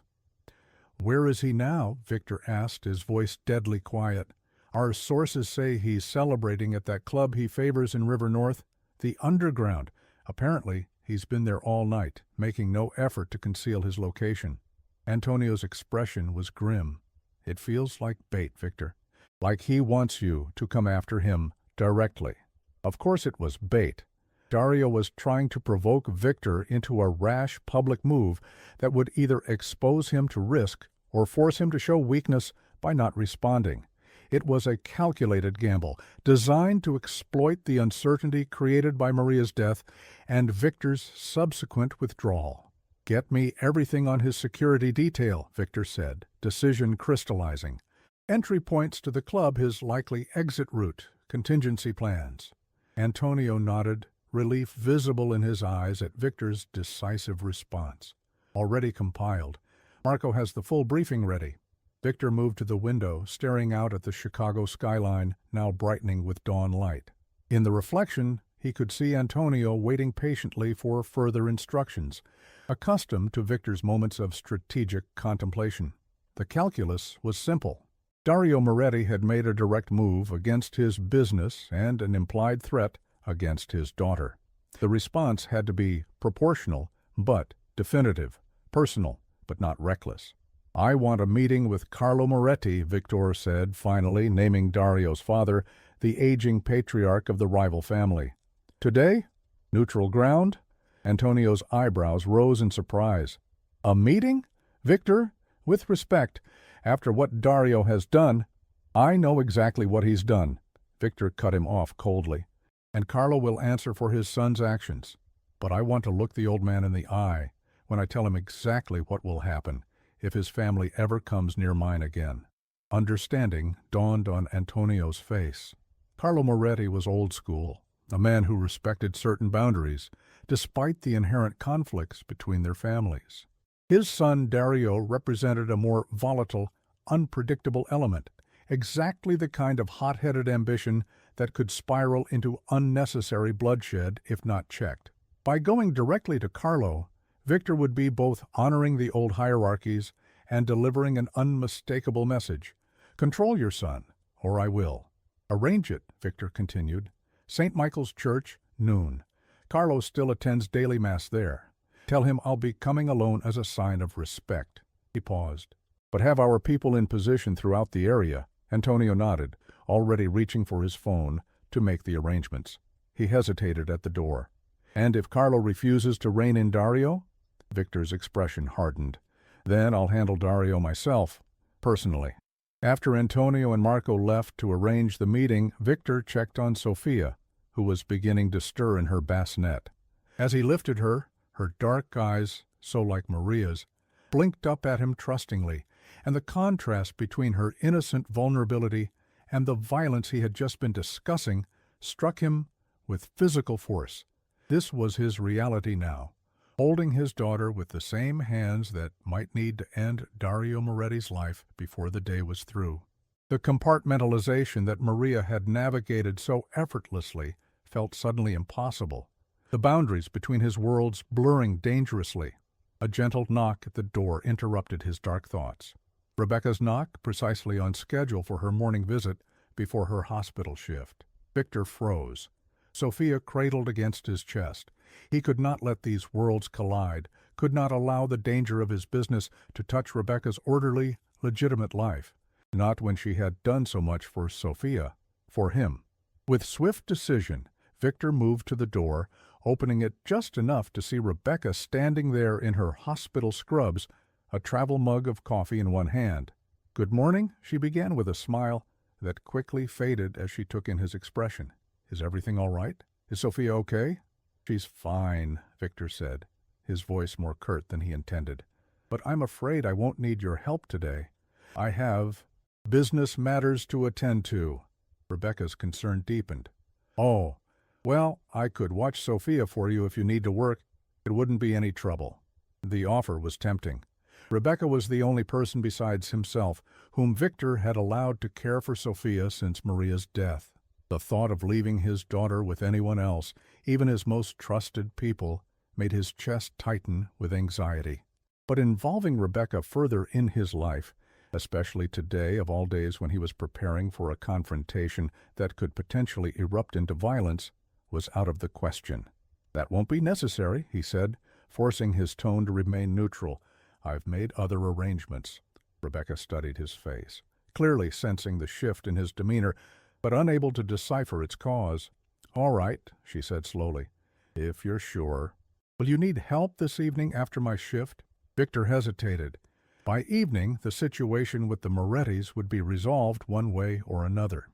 [SPEAKER 1] "Where is he now?" Victor asked, his voice deadly quiet. "Our sources say he's celebrating at that club he favors in River North, the Underground. Apparently, he's been there all night, making no effort to conceal his location." Antonio's expression was grim. "It feels like bait, Victor. Like he wants you to come after him directly." Of course it was bait. Dario was trying to provoke Victor into a rash public move that would either expose him to risk or force him to show weakness by not responding. It was a calculated gamble, designed to exploit the uncertainty created by Maria's death and Victor's subsequent withdrawal. "Get me everything on his security detail," Victor said, decision crystallizing. "Entry points to the club, his likely exit route, contingency plans." Antonio nodded, relief visible in his eyes at Victor's decisive response. "Already compiled. Marco has the full briefing ready." Victor moved to the window, staring out at the Chicago skyline, now brightening with dawn light. In the reflection, he could see Antonio waiting patiently for further instructions, accustomed to Victor's moments of strategic contemplation. The calculus was simple. Dario Moretti had made a direct move against his business and an implied threat against his daughter. The response had to be proportional, but definitive, personal, but not reckless. "I want a meeting with Carlo Moretti," Victor said, finally naming Dario's father, the aging patriarch of the rival family. "Today? Neutral ground?" Antonio's eyebrows rose in surprise. "A meeting? Victor, with respect, after what Dario has done—" "I know exactly what he's done," Victor cut him off coldly. "And Carlo will answer for his son's actions. But I want to look the old man in the eye when I tell him exactly what will happen if his family ever comes near mine again." Understanding dawned on Antonio's face. Carlo Moretti was old school, a man who respected certain boundaries, despite the inherent conflicts between their families. His son Dario represented a more volatile, unpredictable element, exactly the kind of hot-headed ambition that could spiral into unnecessary bloodshed if not checked. By going directly to Carlo, Victor would be both honoring the old hierarchies and delivering an unmistakable message. "Control your son, or I will." "Arrange it," Victor continued. "St. Michael's Church, noon. Carlo still attends daily mass there. Tell him I'll be coming alone as a sign of respect." He paused. but have our people in position throughout the area. Antonio nodded, already reaching for his phone to make the arrangements. He hesitated at the door. And if Carlo refuses to rein in Dario? Victor's expression hardened. Then I'll handle Dario myself, personally. After Antonio and Marco left to arrange the meeting, Victor checked on Sofia, who was beginning to stir in her bassinet. As he lifted her, her dark eyes, so like Maria's, blinked up at him trustingly, and the contrast between her innocent vulnerability and the violence he had just been discussing struck him with physical force. This was his reality now, holding his daughter with the same hands that might need to end Dario Moretti's life before the day was through. The compartmentalization that Maria had navigated so effortlessly felt suddenly impossible, the boundaries between his worlds blurring dangerously. A gentle knock at the door interrupted his dark thoughts. Rebecca's knock, precisely on schedule for her morning visit before her hospital shift. Victor froze. Sofia cradled against his chest. He could not let these worlds collide, could not allow the danger of his business to touch Rebecca's orderly, legitimate life. Not when she had done so much for Sofia, for him. With swift decision, Victor moved to the door, opening it just enough to see Rebecca standing there in her hospital scrubs, a travel mug of coffee in one hand. "Good morning," she began with a smile that quickly faded as she took in his expression. "Is everything all right? Is Sofia okay?" "She's fine," Victor said, his voice more curt than he intended. "But I'm afraid I won't need your help today. I have business matters to attend to." Rebecca's concern deepened. "Oh, well, I could watch Sofia for you if you need to work. It wouldn't be any trouble." The offer was tempting. Rebecca was the only person besides himself whom Victor had allowed to care for Sofia since Maria's death. The thought of leaving his daughter with anyone else, even his most trusted people, made his chest tighten with anxiety. But involving Rebecca further in his life, especially today of all days when he was preparing for a confrontation that could potentially erupt into violence, was out of the question. "That won't be necessary," he said, forcing his tone to remain neutral. "I've made other arrangements." Rebecca studied his face, clearly sensing the shift in his demeanor, but unable to decipher its cause. "All right," she said slowly, "if you're sure. Will you need help this evening after my shift?" Victor hesitated. By evening, the situation with the Morettis would be resolved one way or another.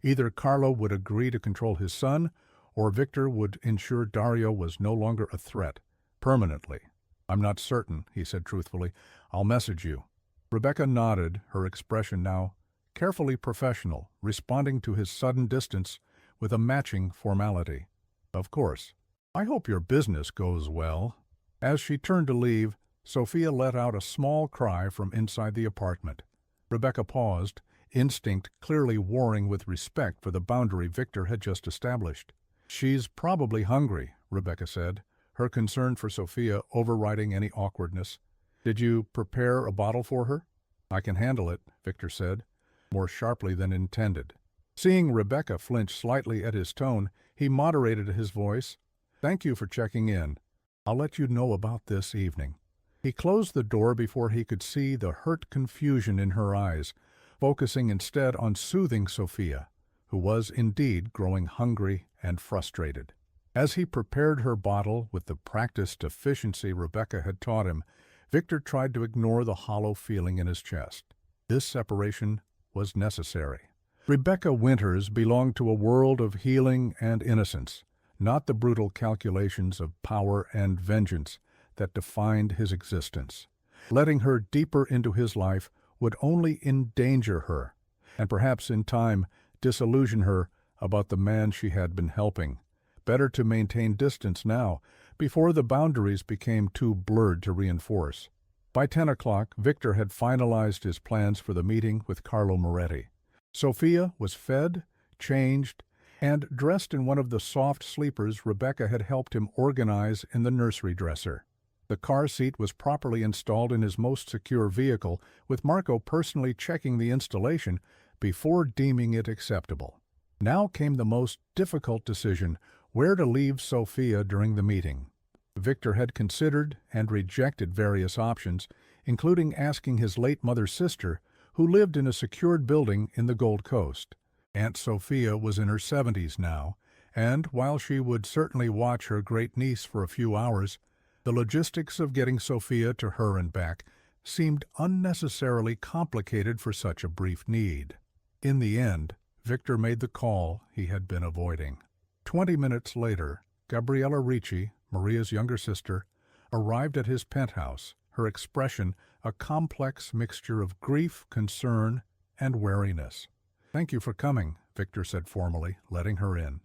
[SPEAKER 1] Either Carlo would agree to control his son, or Victor would ensure Dario was no longer a threat, permanently. "I'm not certain," he said truthfully. "I'll message you." Rebecca nodded, her expression now carefully professional, responding to his sudden distance with a matching formality. "Of course. I hope your business goes well." As she turned to leave, Sofia let out a small cry from inside the apartment. Rebecca paused, instinct clearly warring with respect for the boundary Victor had just established. "She's probably hungry," Rebecca said, her concern for Sofia overriding any awkwardness. "Did you prepare a bottle for her?" "I can handle it," Victor said, more sharply than intended. Seeing Rebecca flinch slightly at his tone, he moderated his voice. "Thank you for checking in. I'll let you know about this evening." He closed the door before he could see the hurt confusion in her eyes, focusing instead on soothing Sofia, who was indeed growing hungry and frustrated. As he prepared her bottle with the practiced efficiency Rebecca had taught him, Victor tried to ignore the hollow feeling in his chest. This separation was necessary. Rebecca Winters belonged to a world of healing and innocence, not the brutal calculations of power and vengeance that defined his existence. Letting her deeper into his life would only endanger her, and perhaps in time disillusion her about the man she had been helping. Better to maintain distance now, before the boundaries became too blurred to reinforce. By 10 o'clock, Victor had finalized his plans for the meeting with Carlo Moretti. Sofia was fed, changed, and dressed in one of the soft sleepers Rebecca had helped him organize in the nursery dresser. The car seat was properly installed in his most secure vehicle, with Marco personally checking the installation before deeming it acceptable. Now came the most difficult decision: where to leave Sofia during the meeting. Victor had considered and rejected various options, including asking his late mother's sister, who lived in a secured building in the Gold Coast. Aunt Sophia was in her 70s now, and while she would certainly watch her great-niece for a few hours, the logistics of getting Sophia to her and back seemed unnecessarily complicated for such a brief need. In the end, Victor made the call he had been avoiding. 20 minutes later, Gabriella Ricci, Maria's younger sister, arrived at his penthouse, her expression a complex mixture of grief, concern, and wariness. "Thank you for coming," Victor said formally, letting her in.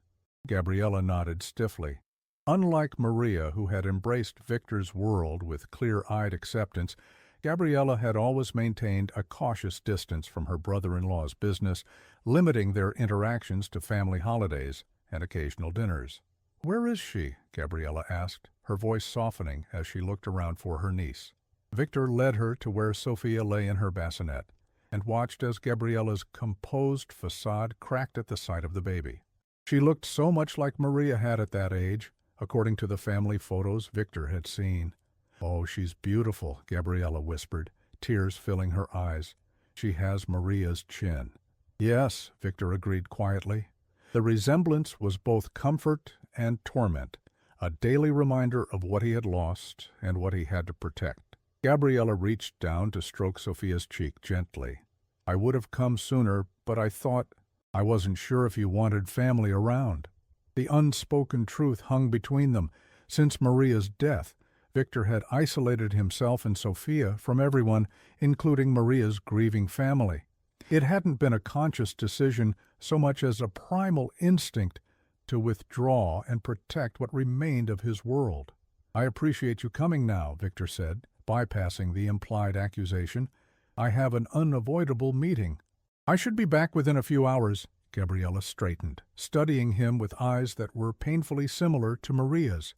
[SPEAKER 1] Gabriella nodded stiffly. Unlike Maria, who had embraced Victor's world with clear-eyed acceptance, Gabriella had always maintained a cautious distance from her brother-in-law's business, limiting their interactions to family holidays and occasional dinners. "Where is she?" Gabriella asked, her voice softening as she looked around for her niece. Victor led her to where Sophia lay in her bassinet, and watched as Gabriella's composed facade cracked at the sight of the baby. She looked so much like Maria had at that age, according to the family photos Victor had seen. "Oh, she's beautiful," Gabriella whispered, tears filling her eyes. "She has Maria's chin." "Yes," Victor agreed quietly. The resemblance was both comfort and torment, a daily reminder of what he had lost and what he had to protect. Gabriella reached down to stroke Sophia's cheek gently. "I would have come sooner, but I wasn't sure if you wanted family around." The unspoken truth hung between them. Since Maria's death, Victor had isolated himself and Sophia from everyone, including Maria's grieving family. It hadn't been a conscious decision so much as a primal instinct to withdraw and protect what remained of his world. "I appreciate you coming now," Victor said, bypassing the implied accusation. "I have an unavoidable meeting." "I should be back within a few hours." Gabriella straightened, studying him with eyes that were painfully similar to Maria's.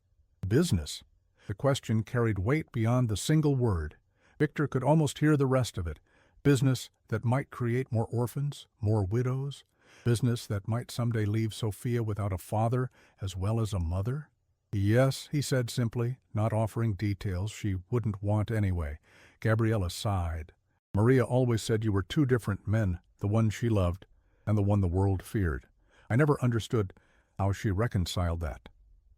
[SPEAKER 1] "Business?" The question carried weight beyond the single word. Victor could almost hear the rest of it. Business that might create more orphans, more widows. Business that might someday leave Sophia without a father as well as a mother. "Yes," he said simply, not offering details she wouldn't want anyway. Gabriella sighed. "Maria always said you were two different men, the one she loved and the one the world feared. I never understood how she reconciled that."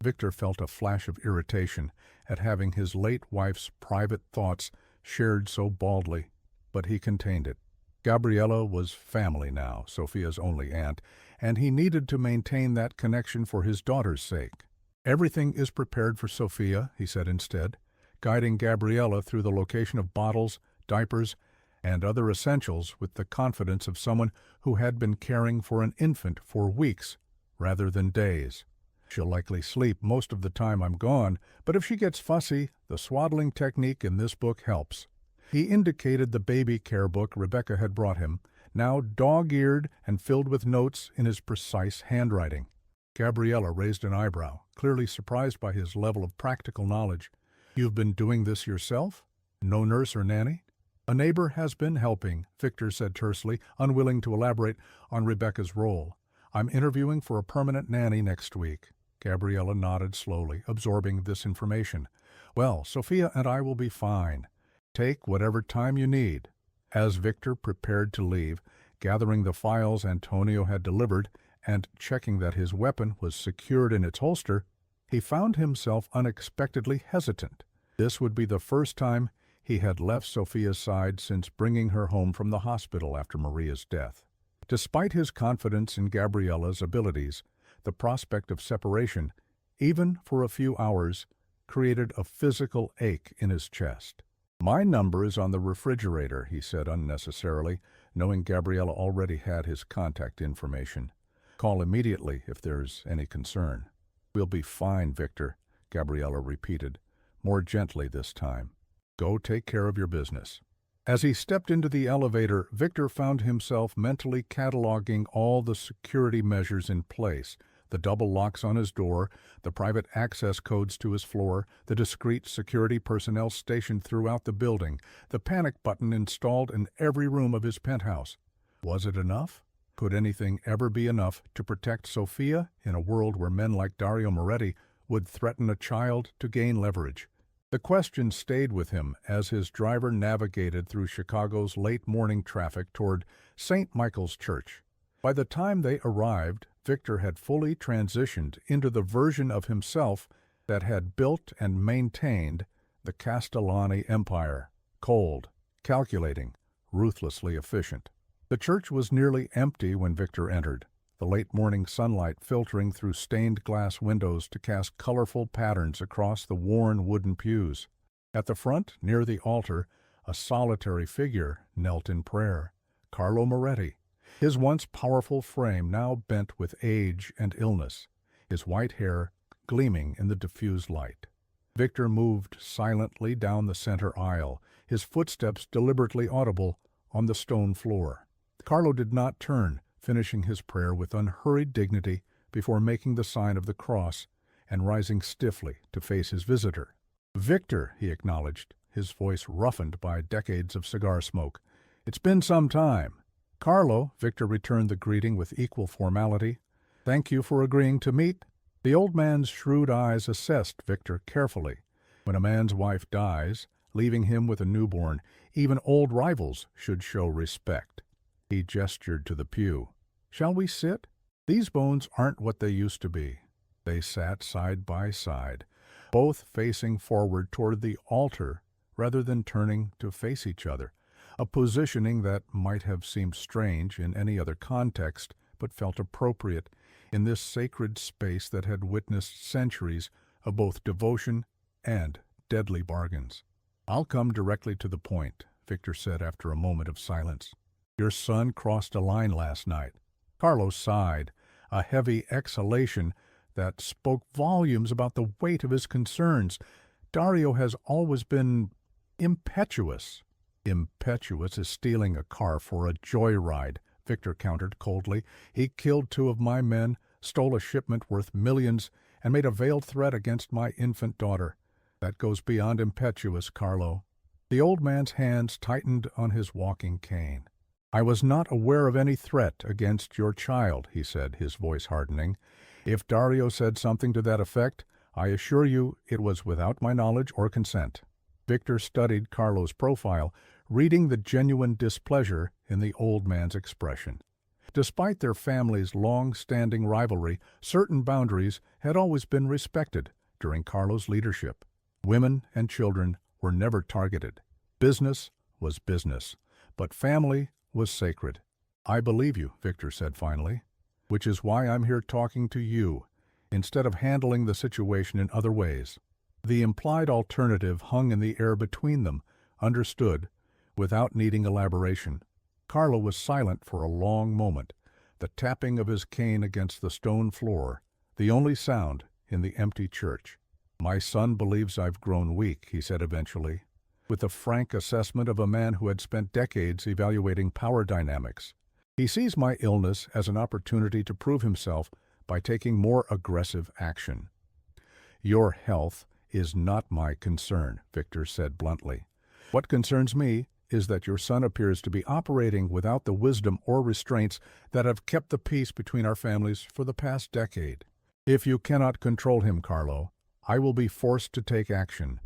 [SPEAKER 1] Victor felt a flash of irritation at having his late wife's private thoughts shared so baldly, but he contained it. Gabriella was family now, Sophia's only aunt, and he needed to maintain that connection for his daughter's sake. "Everything is prepared for Sophia," he said instead, guiding Gabriella through the location of bottles, diapers, and other essentials with the confidence of someone who had been caring for an infant for weeks rather than days. "She'll likely sleep most of the time I'm gone, but if she gets fussy, the swaddling technique in this book helps." He indicated the baby care book Rebecca had brought him, now dog-eared and filled with notes in his precise handwriting. Gabriella raised an eyebrow, clearly surprised by his level of practical knowledge. "You've been doing this yourself? No nurse or nanny?" "A neighbor has been helping," Victor said tersely, unwilling to elaborate on Rebecca's role. "I'm interviewing for a permanent nanny next week." Gabriella nodded slowly, absorbing this information. "Well, Sophia and I will be fine. Take whatever time you need." As Victor prepared to leave, gathering the files Antonio had delivered and checking that his weapon was secured in its holster, he found himself unexpectedly hesitant. This would be the first time he had left Sophia's side since bringing her home from the hospital after Maria's death. Despite his confidence in Gabriella's abilities, the prospect of separation, even for a few hours, created a physical ache in his chest. "My number is on the refrigerator," he said unnecessarily, knowing Gabriella already had his contact information. "Call immediately if there's any concern." "We'll be fine, Victor," Gabriella repeated, more gently this time. "Go take care of your business." As he stepped into the elevator, Victor found himself mentally cataloging all the security measures in place: the double locks on his door, the private access codes to his floor, the discreet security personnel stationed throughout the building, the panic button installed in every room of his penthouse. Was it enough? Could anything ever be enough to protect Sophia in a world where men like Dario Moretti would threaten a child to gain leverage? The question stayed with him as his driver navigated through Chicago's late-morning traffic toward St. Michael's Church. By the time they arrived, Victor had fully transitioned into the version of himself that had built and maintained the Castellani Empire: cold, calculating, ruthlessly efficient. The church was nearly empty when Victor entered, the late-morning sunlight filtering through stained glass windows to cast colorful patterns across the worn wooden pews. At the front, near the altar, a solitary figure knelt in prayer: Carlo Moretti, his once powerful frame now bent with age and illness, his white hair gleaming in the diffused light. Victor moved silently down the center aisle, his footsteps deliberately audible on the stone floor. Carlo did not turn, finishing his prayer with unhurried dignity before making the sign of the cross and rising stiffly to face his visitor. "Victor," he acknowledged, his voice roughened by decades of cigar smoke. "It's been some time." "Carlo," Victor returned the greeting with equal formality. "Thank you for agreeing to meet." The old man's shrewd eyes assessed Victor carefully. When a man's wife dies, leaving him with a newborn, even old rivals should show respect. He gestured to the pew. "Shall we sit?" "These bones aren't what they used to be." They sat side by side, both facing forward toward the altar rather than turning to face each other, a positioning that might have seemed strange in any other context but felt appropriate in this sacred space that had witnessed centuries of both devotion and deadly bargains. "I'll come directly to the point," Victor said after a moment of silence. "Your son crossed a line last night." Carlos sighed, a heavy exhalation that spoke volumes about the weight of his concerns. "Dario has always been impetuous." "Impetuous is stealing a car for a joyride," Victor countered coldly. "He killed 2 of my men, stole a shipment worth millions, and made a veiled threat against my infant daughter. That goes beyond impetuous, Carlo." The old man's hands tightened on his walking cane. "I was not aware of any threat against your child," he said, his voice hardening. "If Dario said something to that effect, I assure you it was without my knowledge or consent." Victor studied Carlo's profile, reading the genuine displeasure in the old man's expression. Despite their family's long-standing rivalry, certain boundaries had always been respected during Carlo's leadership. Women and children were never targeted. Business was business, but family was sacred. "I believe you," Victor said finally, "which is why I'm here talking to you, instead of handling the situation in other ways." The implied alternative hung in the air between them, understood, without needing elaboration. Carlo was silent for a long moment, the tapping of his cane against the stone floor, the only sound in the empty church. "My son believes I've grown weak," he said eventually, with the frank assessment of a man who had spent decades evaluating power dynamics. "He sees my illness as an opportunity to prove himself by taking more aggressive action." "Your health is not my concern," Victor said bluntly. "What concerns me is that your son appears to be operating without the wisdom or restraints that have kept the peace between our families for the past decade. If you cannot control him, Carlo, I will be forced to take action."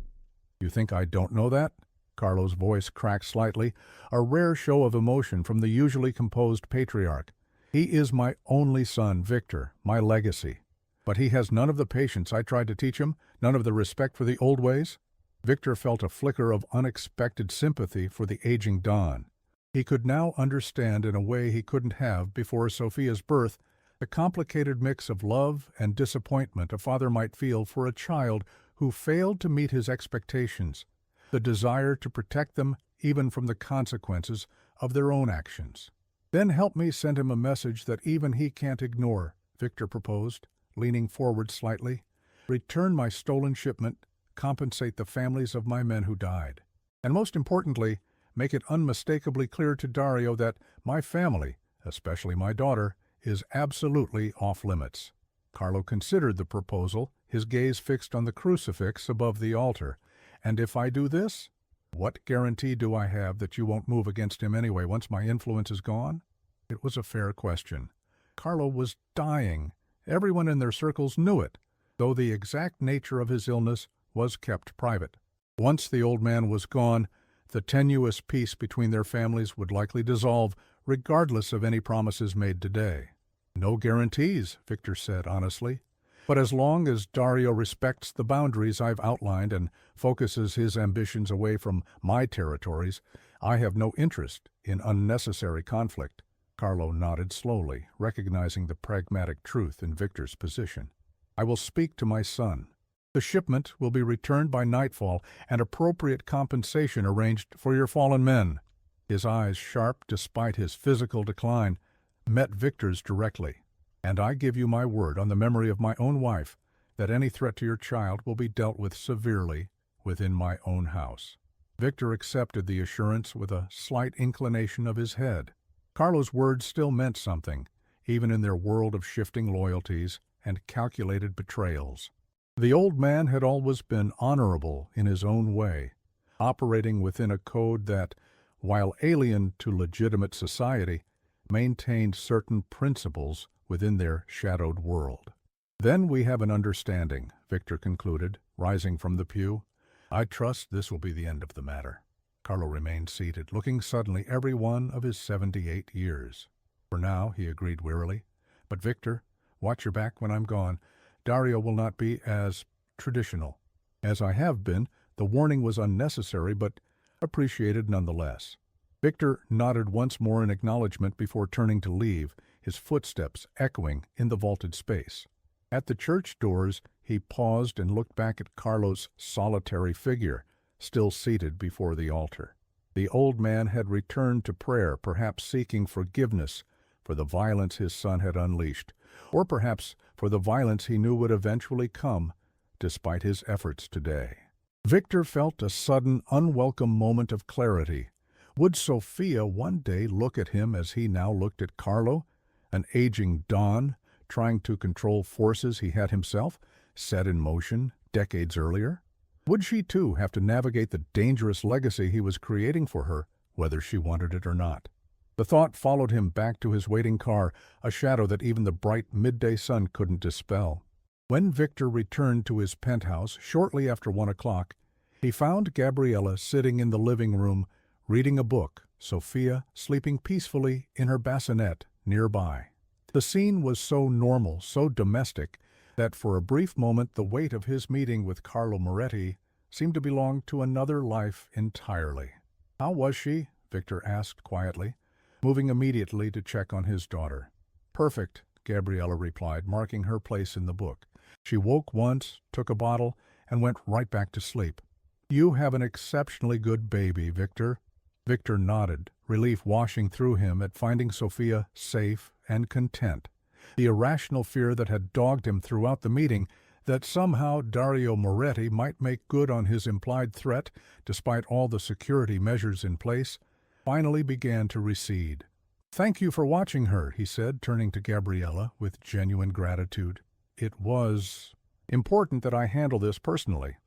[SPEAKER 1] "You think I don't know that?" Carlo's voice cracked slightly, a rare show of emotion from the usually composed patriarch. "He is my only son, Victor, my legacy. But he has none of the patience I tried to teach him, none of the respect for the old ways." Victor felt a flicker of unexpected sympathy for the aging Don. He could now understand in a way he couldn't have before Sophia's birth the complicated mix of love and disappointment a father might feel for a child who failed to meet his expectations, the desire to protect them even from the consequences of their own actions. "Then help me send him a message that even he can't ignore," Victor proposed, leaning forward slightly. "Return my stolen shipment, compensate the families of my men who died. And most importantly, make it unmistakably clear to Dario that my family, especially my daughter, is absolutely off-limits." Carlo considered the proposal, his gaze fixed on the crucifix above the altar. "And if I do this, what guarantee do I have that you won't move against him anyway once my influence is gone?" It was a fair question. Carlo was dying. Everyone in their circles knew it, though the exact nature of his illness was kept private. Once the old man was gone, the tenuous peace between their families would likely dissolve, regardless of any promises made today. No guarantees, Victor said honestly. But as long as Dario respects the boundaries I've outlined and focuses his ambitions away from my territories, I have no interest in unnecessary conflict. Carlo nodded slowly, recognizing the pragmatic truth in Victor's position. I will speak to my son. The shipment will be returned by nightfall and appropriate compensation arranged for your fallen men. His eyes, sharp despite his physical decline, met Victor's directly. And I give you my word on the memory of my own wife that any threat to your child will be dealt with severely within my own house. Victor accepted the assurance with a slight inclination of his head. Carlo's words still meant something, even in their world of shifting loyalties and calculated betrayals. The old man had always been honorable in his own way, operating within a code that, while alien to legitimate society, maintained certain principles within their shadowed world. Then we have an understanding, Victor concluded, rising from the pew. I trust this will be the end of the matter. Carlo remained seated, looking suddenly every one of his 78 years. For now, he agreed wearily. But Victor, watch your back when I'm gone. Dario will not be as traditional. As I have been, the warning was unnecessary, but appreciated nonetheless. Victor nodded once more in acknowledgement before turning to leave, his footsteps echoing in the vaulted space. At the church doors, he paused and looked back at Carlo's solitary figure, still seated before the altar. The old man had returned to prayer, perhaps seeking forgiveness for the violence his son had unleashed, or perhaps for the violence he knew would eventually come, despite his efforts today. Victor felt a sudden, unwelcome moment of clarity. Would Sophia one day look at him as he now looked at Carlo, an aging Don, trying to control forces he had himself set in motion decades earlier? Would she too have to navigate the dangerous legacy he was creating for her, whether she wanted it or not? The thought followed him back to his waiting car, a shadow that even the bright midday sun couldn't dispel. When Victor returned to his penthouse shortly after 1 o'clock, he found Gabriella sitting in the living room, reading a book, Sophia sleeping peacefully in her bassinet nearby. The scene was so normal, so domestic, that for a brief moment the weight of his meeting with Carlo Moretti seemed to belong to another life entirely. How was she? Victor asked quietly, moving immediately to check on his daughter. Perfect, Gabriella replied, marking her place in the book. She woke once, took a bottle, and went right back to sleep. You have an exceptionally good baby, Victor. Victor nodded, relief washing through him at finding Sophia safe and content. The irrational fear that had dogged him throughout the meeting, that somehow Dario Moretti might make good on his implied threat, despite all the security measures in place, finally began to recede. Thank you for watching her, he said, turning to Gabriella with genuine gratitude. It was important that I handle this personally.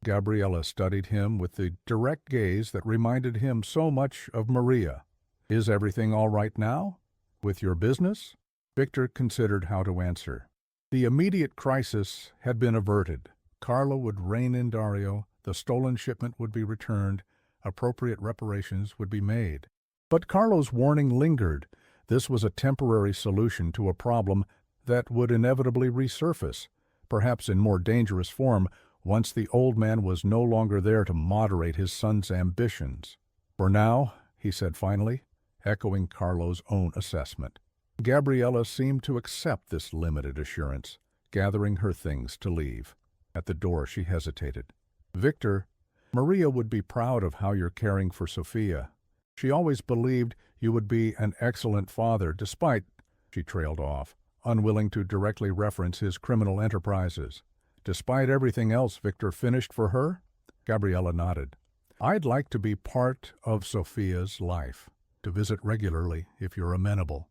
[SPEAKER 1] Gabriella studied him with the direct gaze that reminded him so much of Maria. Is everything all right now? With your business? Victor considered how to answer. The immediate crisis had been averted. Carlo would rein in Dario, the stolen shipment would be returned, appropriate reparations would be made. But Carlo's warning lingered. This was a temporary solution to a problem that would inevitably resurface, perhaps in more dangerous form, once the old man was no longer there to moderate his son's ambitions. For now, he said finally, echoing Carlo's own assessment. Gabriella seemed to accept this limited assurance, gathering her things to leave. At the door she hesitated. Victor, Maria would be proud of how you're caring for Sophia. She always believed you would be an excellent father, despite, she trailed off, unwilling to directly reference his criminal enterprises. Despite everything else Victor finished for her? Gabriella nodded. I'd like to be part of Sophia's life, to visit regularly if you're amenable.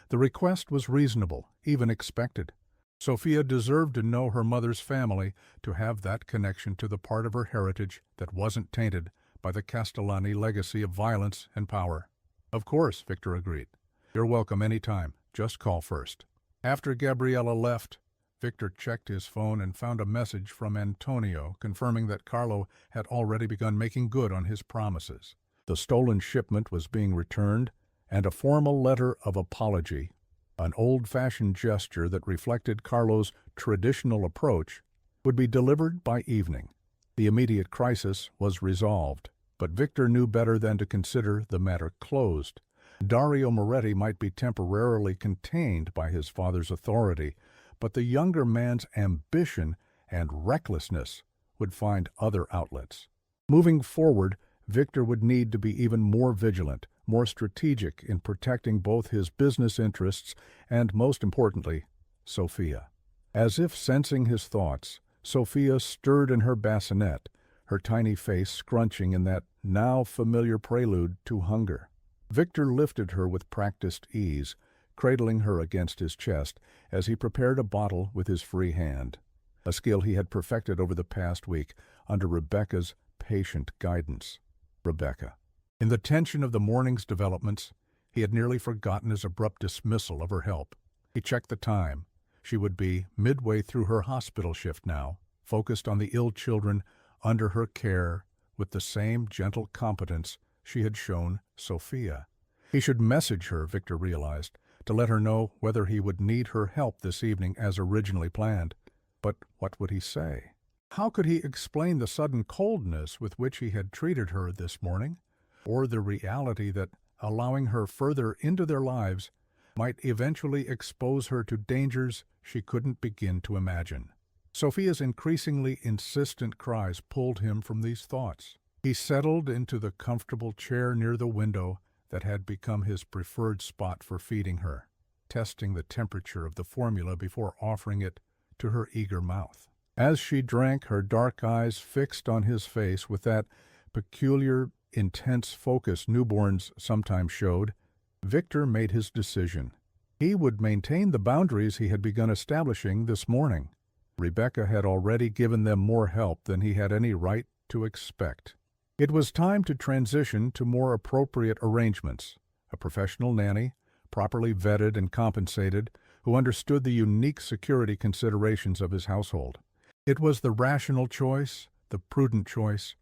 [SPEAKER 1] The request was reasonable, even expected. Sophia deserved to know her mother's family, to have that connection to the part of her heritage that wasn't tainted by the Castellani legacy of violence and power. Of course, Victor agreed. You're welcome any time. Just call first. After Gabriella left, Victor checked his phone and found a message from Antonio confirming that Carlo had already begun making good on his promises. The stolen shipment was being returned, and a formal letter of apology, an old-fashioned gesture that reflected Carlo's traditional approach, would be delivered by evening. The immediate crisis was resolved, but Victor knew better than to consider the matter closed. Dario Moretti might be temporarily contained by his father's authority, but the younger man's ambition and recklessness would find other outlets. Moving forward, Victor would need to be even more vigilant, more strategic in protecting both his business interests and, most importantly, Sophia. As if sensing his thoughts, Sophia stirred in her bassinet, her tiny face scrunching in that now familiar prelude to hunger. Victor lifted her with practiced ease, cradling her against his chest as he prepared a bottle with his free hand, a skill he had perfected over the past week under Rebecca's patient guidance. Rebecca. In the tension of the morning's developments, he had nearly forgotten his abrupt dismissal of her help. He checked the time. She would be midway through her hospital shift now, focused on the ill children under her care with the same gentle competence she had shown Sophia. He should message her, Victor realized, to let her know whether he would need her help this evening as originally planned. But what would he say? How could he explain the sudden coldness with which he had treated her this morning, or the reality that allowing her further into their lives might eventually expose her to dangers she couldn't begin to imagine? Sophia's increasingly insistent cries pulled him from these thoughts. He settled into the comfortable chair near the window that had become his preferred spot for feeding her, testing the temperature of the formula before offering it to her eager mouth. As she drank, her dark eyes fixed on his face with that peculiar, intense focus newborns sometimes showed, Victor made his decision. He would maintain the boundaries he had begun establishing this morning. Rebecca had already given them more help than he had any right to expect. It was time to transition to more appropriate arrangements. A professional nanny, properly vetted and compensated, who understood the unique security considerations of his household. It was the rational choice, the prudent choice,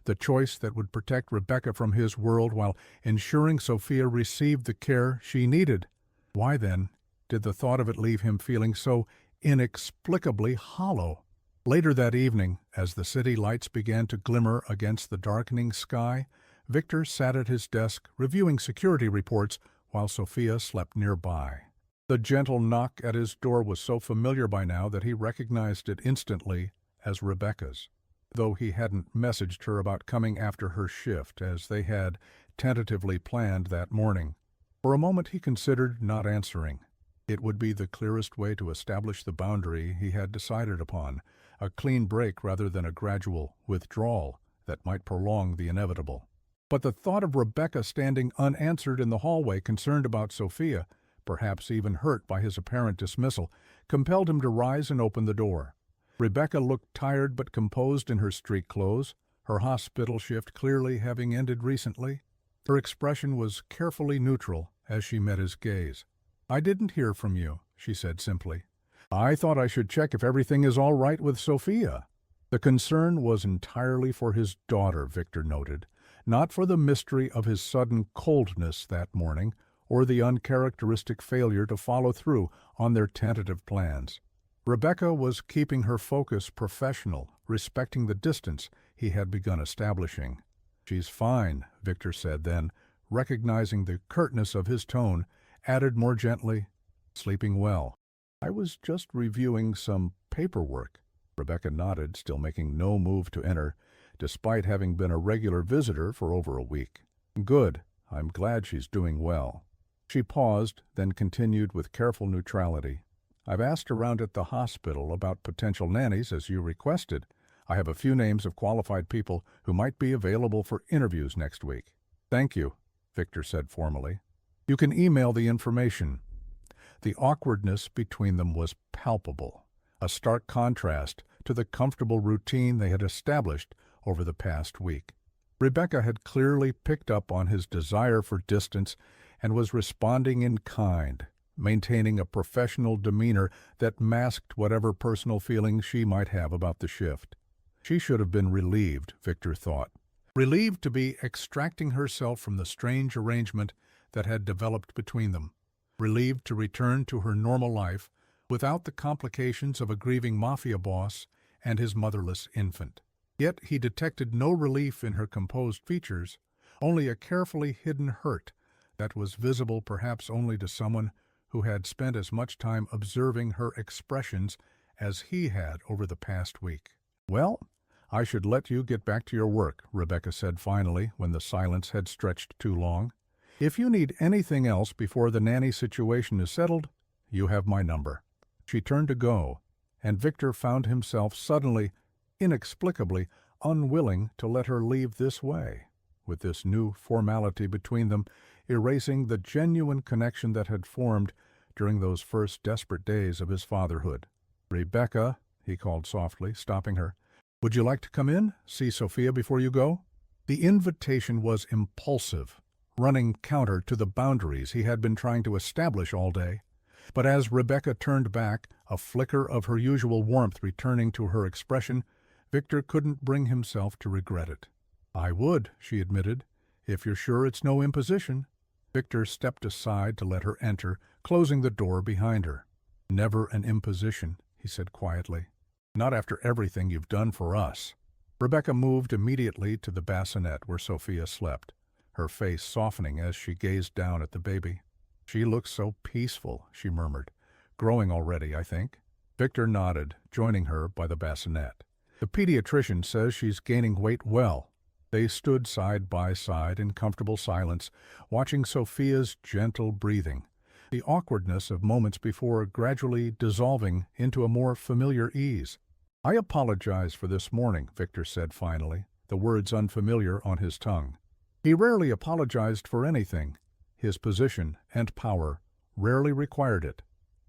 [SPEAKER 1] the choice that would protect Rebecca from his world while ensuring Sophia received the care she needed. Why, then, did the thought of it leave him feeling so inexplicably hollow? Later that evening, as the city lights began to glimmer against the darkening sky, Victor sat at his desk reviewing security reports while Sophia slept nearby. The gentle knock at his door was so familiar by now that he recognized it instantly as Rebecca's, though he hadn't messaged her about coming after her shift as they had tentatively planned that morning. For a moment he considered not answering. It would be the clearest way to establish the boundary he had decided upon, a clean break rather than a gradual withdrawal that might prolong the inevitable. But the thought of Rebecca standing unanswered in the hallway, concerned about Sophia, perhaps even hurt by his apparent dismissal, compelled him to rise and open the door. Rebecca looked tired but composed in her street clothes, her hospital shift clearly having ended recently. Her expression was carefully neutral as she met his gaze. "I didn't hear from you," she said simply. "I thought I should check if everything is all right with Sophia." The concern was entirely for his daughter, Victor noted, not for the mystery of his sudden coldness that morning or the uncharacteristic failure to follow through on their tentative plans. Rebecca was keeping her focus professional, respecting the distance he had begun establishing. "She's fine," Victor said, then, recognizing the curtness of his tone, added more gently, "sleeping well." "I was just reviewing some paperwork." Rebecca nodded, still making no move to enter, despite having been a regular visitor for over a week. "Good. I'm glad she's doing well." She paused, then continued with careful neutrality. "I've asked around at the hospital about potential nannies, as you requested. I have a few names of qualified people who might be available for interviews next week." "Thank you," Victor said formally. "You can email the information." The awkwardness between them was palpable, a stark contrast to the comfortable routine they had established over the past week. Rebecca had clearly picked up on his desire for distance and was responding in kind, maintaining a professional demeanor that masked whatever personal feelings she might have about the shift. She should have been relieved, Victor thought. Relieved to be extracting herself from the strange arrangement that had developed between them. Relieved to return to her normal life without the complications of a grieving Mafia boss and his motherless infant. Yet he detected no relief in her composed features, only a carefully hidden hurt that was visible perhaps only to someone who had spent as much time observing her expressions as he had over the past week. "Well, I should let you get back to your work," Rebecca said finally when the silence had stretched too long. "If you need anything else before the nanny situation is settled, you have my number." She turned to go, and Victor found himself suddenly, inexplicably, unwilling to let her leave this way, with this new formality between them erasing the genuine connection that had formed during those first desperate days of his fatherhood. "Rebecca," he called softly, stopping her, "would you like to come in, see Sophia before you go?" The invitation was impulsive, running counter to the boundaries he had been trying to establish all day. But as Rebecca turned back, a flicker of her usual warmth returning to her expression, Victor couldn't bring himself to regret it. "I would," she admitted, "if you're sure it's no imposition." Victor stepped aside to let her enter, closing the door behind her. "Never an imposition," he said quietly. "Not after everything you've done for us." Rebecca moved immediately to the bassinet where Sophia slept, her face softening as she gazed down at the baby. "She looks so peaceful," she murmured. "Growing already, I think." Victor nodded, joining her by the bassinet. "The pediatrician says she's gaining weight well." They stood side by side in comfortable silence, watching Sophia's gentle breathing, the awkwardness of moments before gradually dissolving into a more familiar ease. "I apologize for this morning," Victor said finally, the words unfamiliar on his tongue. He rarely apologized for anything. His position and power rarely required it.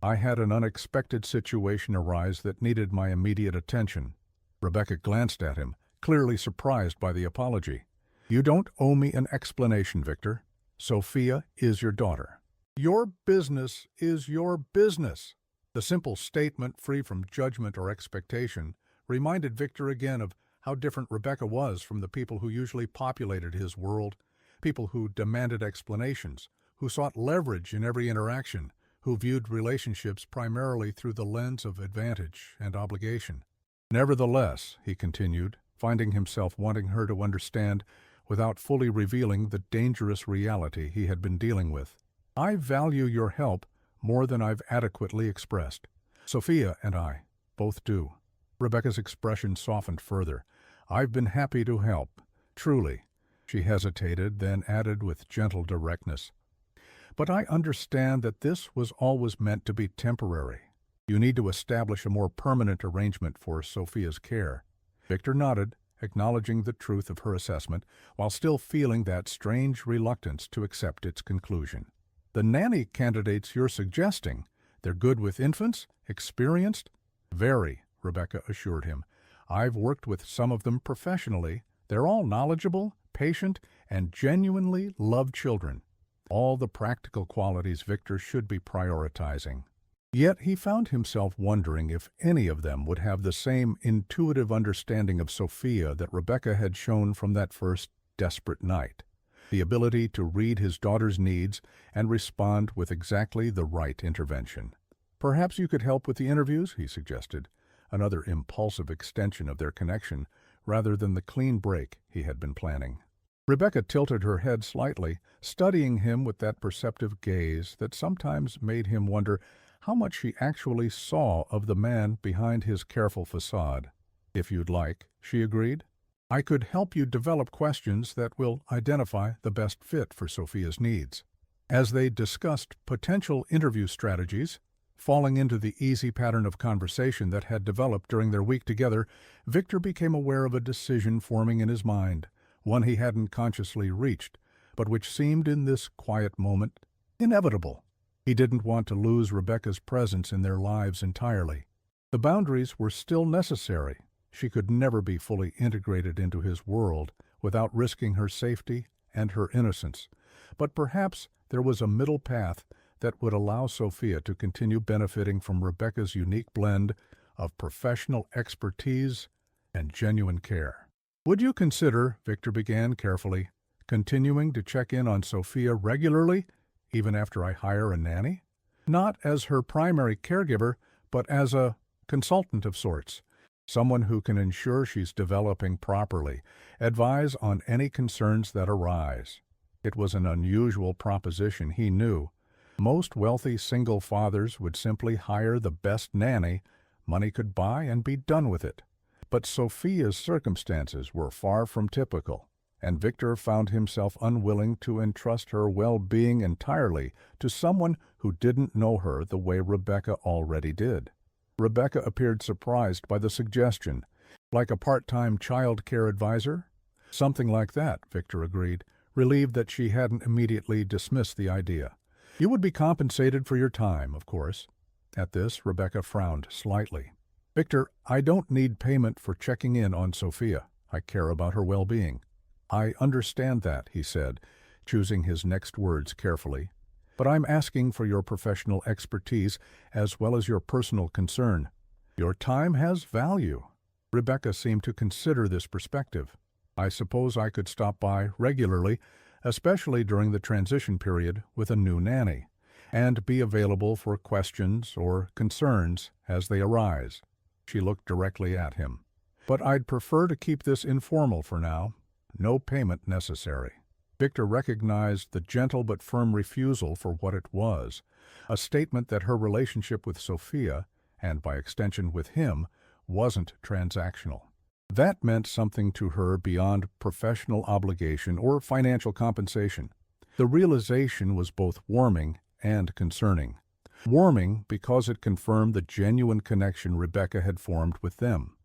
[SPEAKER 1] "I had an unexpected situation arise that needed my immediate attention." Rebecca glanced at him, clearly surprised by the apology. "You don't owe me an explanation, Victor. Sophia is your daughter. Your business is your business." The simple statement, free from judgment or expectation, reminded Victor again of how different Rebecca was from the people who usually populated his world, people who demanded explanations, who sought leverage in every interaction, who viewed relationships primarily through the lens of advantage and obligation. "Nevertheless," he continued, finding himself wanting her to understand without fully revealing the dangerous reality he had been dealing with, "I value your help more than I've adequately expressed. Sophia and I both do." Rebecca's expression softened further. "I've been happy to help, truly." She hesitated, then added with gentle directness, "But I understand that this was always meant to be temporary. You need to establish a more permanent arrangement for Sophia's care." Victor nodded, acknowledging the truth of her assessment, while still feeling that strange reluctance to accept its conclusion. "The nanny candidates you're suggesting, they're good with infants? Experienced?" "Very," Rebecca assured him. "I've worked with some of them professionally. They're all knowledgeable, patient, and genuinely love children." All the practical qualities Victor should be prioritizing. Yet he found himself wondering if any of them would have the same intuitive understanding of Sophia that Rebecca had shown from that first desperate night. The ability to read his daughter's needs and respond with exactly the right intervention. "Perhaps you could help with the interviews," he suggested, another impulsive extension of their connection rather than the clean break he had been planning. Rebecca tilted her head slightly, studying him with that perceptive gaze that sometimes made him wonder how much she actually saw of the man behind his careful facade. "If you'd like," she agreed. "I could help you develop questions that will identify the best fit for Sophia's needs." As they discussed potential interview strategies, falling into the easy pattern of conversation that had developed during their week together, Victor became aware of a decision forming in his mind, one he hadn't consciously reached, but which seemed in this quiet moment inevitable. He didn't want to lose Rebecca's presence in their lives entirely. The boundaries were still necessary. She could never be fully integrated into his world without risking her safety and her innocence. But perhaps there was a middle path that would allow Sophia to continue benefiting from Rebecca's unique blend of professional expertise and genuine care. "Would you consider," Victor began carefully, "continuing to check in on Sophia regularly, even after I hire a nanny? Not as her primary caregiver, but as a consultant of sorts. Someone who can ensure she's developing properly, advise on any concerns that arise." It was an unusual proposition, he knew. Most wealthy single fathers would simply hire the best nanny money could buy and be done with it. But Sophia's circumstances were far from typical, and Victor found himself unwilling to entrust her well-being entirely to someone who didn't know her the way Rebecca already did. Rebecca appeared surprised by the suggestion. "Like a part-time child care advisor?" "Something like that," Victor agreed, relieved that she hadn't immediately dismissed the idea. "You would be compensated for your time, of course." At this, Rebecca frowned slightly. "Victor, I don't need payment for checking in on Sophia. I care about her well-being." "I understand that," he said, choosing his next words carefully. "But I'm asking for your professional expertise as well as your personal concern. Your time has value." Rebecca seemed to consider this perspective. "I suppose I could stop by regularly, especially during the transition period with a new nanny, and be available for questions or concerns as they arise." She looked directly at him. "But I'd prefer to keep this informal for now. No payment necessary." Victor recognized the gentle but firm refusal for what it was, a statement that her relationship with Sophia, and by extension with him, wasn't transactional. That meant something to her beyond professional obligation or financial compensation. The realization was both warming and concerning. Warming because it confirmed the genuine connection Rebecca had formed with them.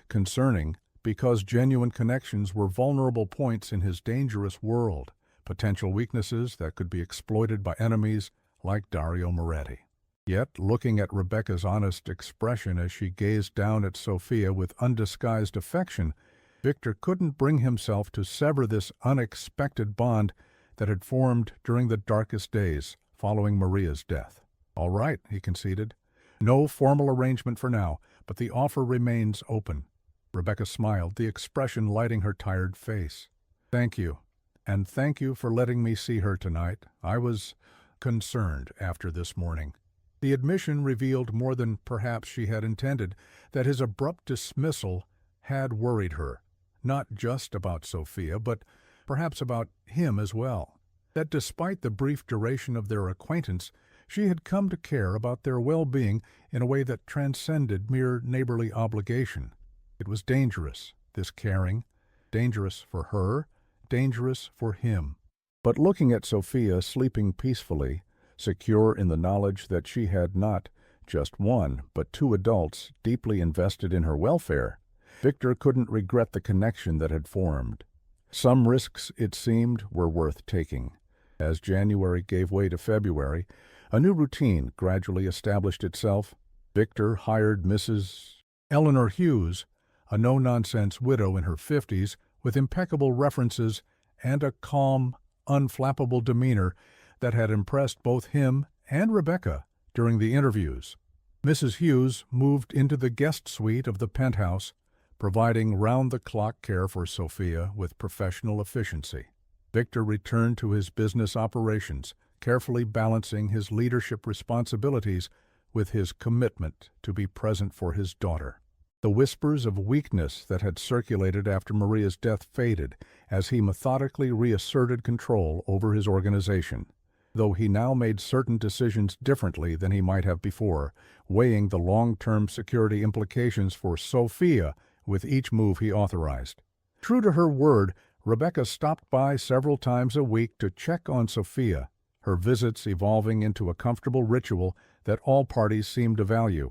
[SPEAKER 1] Concerning because genuine connections were vulnerable points in his dangerous world, potential weaknesses that could be exploited by enemies like Dario Moretti. Yet, looking at Rebecca's honest expression as she gazed down at Sophia with undisguised affection, Victor couldn't bring himself to sever this unexpected bond that had formed during the darkest days following Maria's death. "All right," he conceded. "No formal arrangement for now, but the offer remains open." Rebecca smiled, the expression lighting her tired face. "Thank you. And thank you for letting me see her tonight. I was concerned after this morning." The admission revealed more than perhaps she had intended, that his abrupt dismissal had worried her, not just about Sophia, but perhaps about him as well. That despite the brief duration of their acquaintance, she had come to care about their well-being in a way that transcended mere neighborly obligation. It was dangerous, this caring, dangerous for her, dangerous for him. But looking at Sophia sleeping peacefully, secure in the knowledge that she had not just one, but two adults deeply invested in her welfare, Victor couldn't regret the connection that had formed. Some risks, it seemed, were worth taking. As January gave way to February, a new routine gradually established itself. Victor hired Mrs. Eleanor Hughes, a no-nonsense widow in her 50s, with impeccable references and a calm, unflappable demeanor that had impressed both him and Rebecca during the interviews. Mrs. Hughes moved into the guest suite of the penthouse, providing round-the-clock care for Sophia with professional efficiency. Victor returned to his business operations, carefully balancing his leadership responsibilities with his commitment to be present for his daughter. The whispers of weakness that had circulated after Maria's death faded as he methodically reasserted control over his organization, though he now made certain decisions differently than he might have before, weighing the long-term security implications for Sophia with each move he authorized. True to her word, Rebecca stopped by several times a week to check on Sophia, her visits evolving into a comfortable ritual that all parties seemed to value.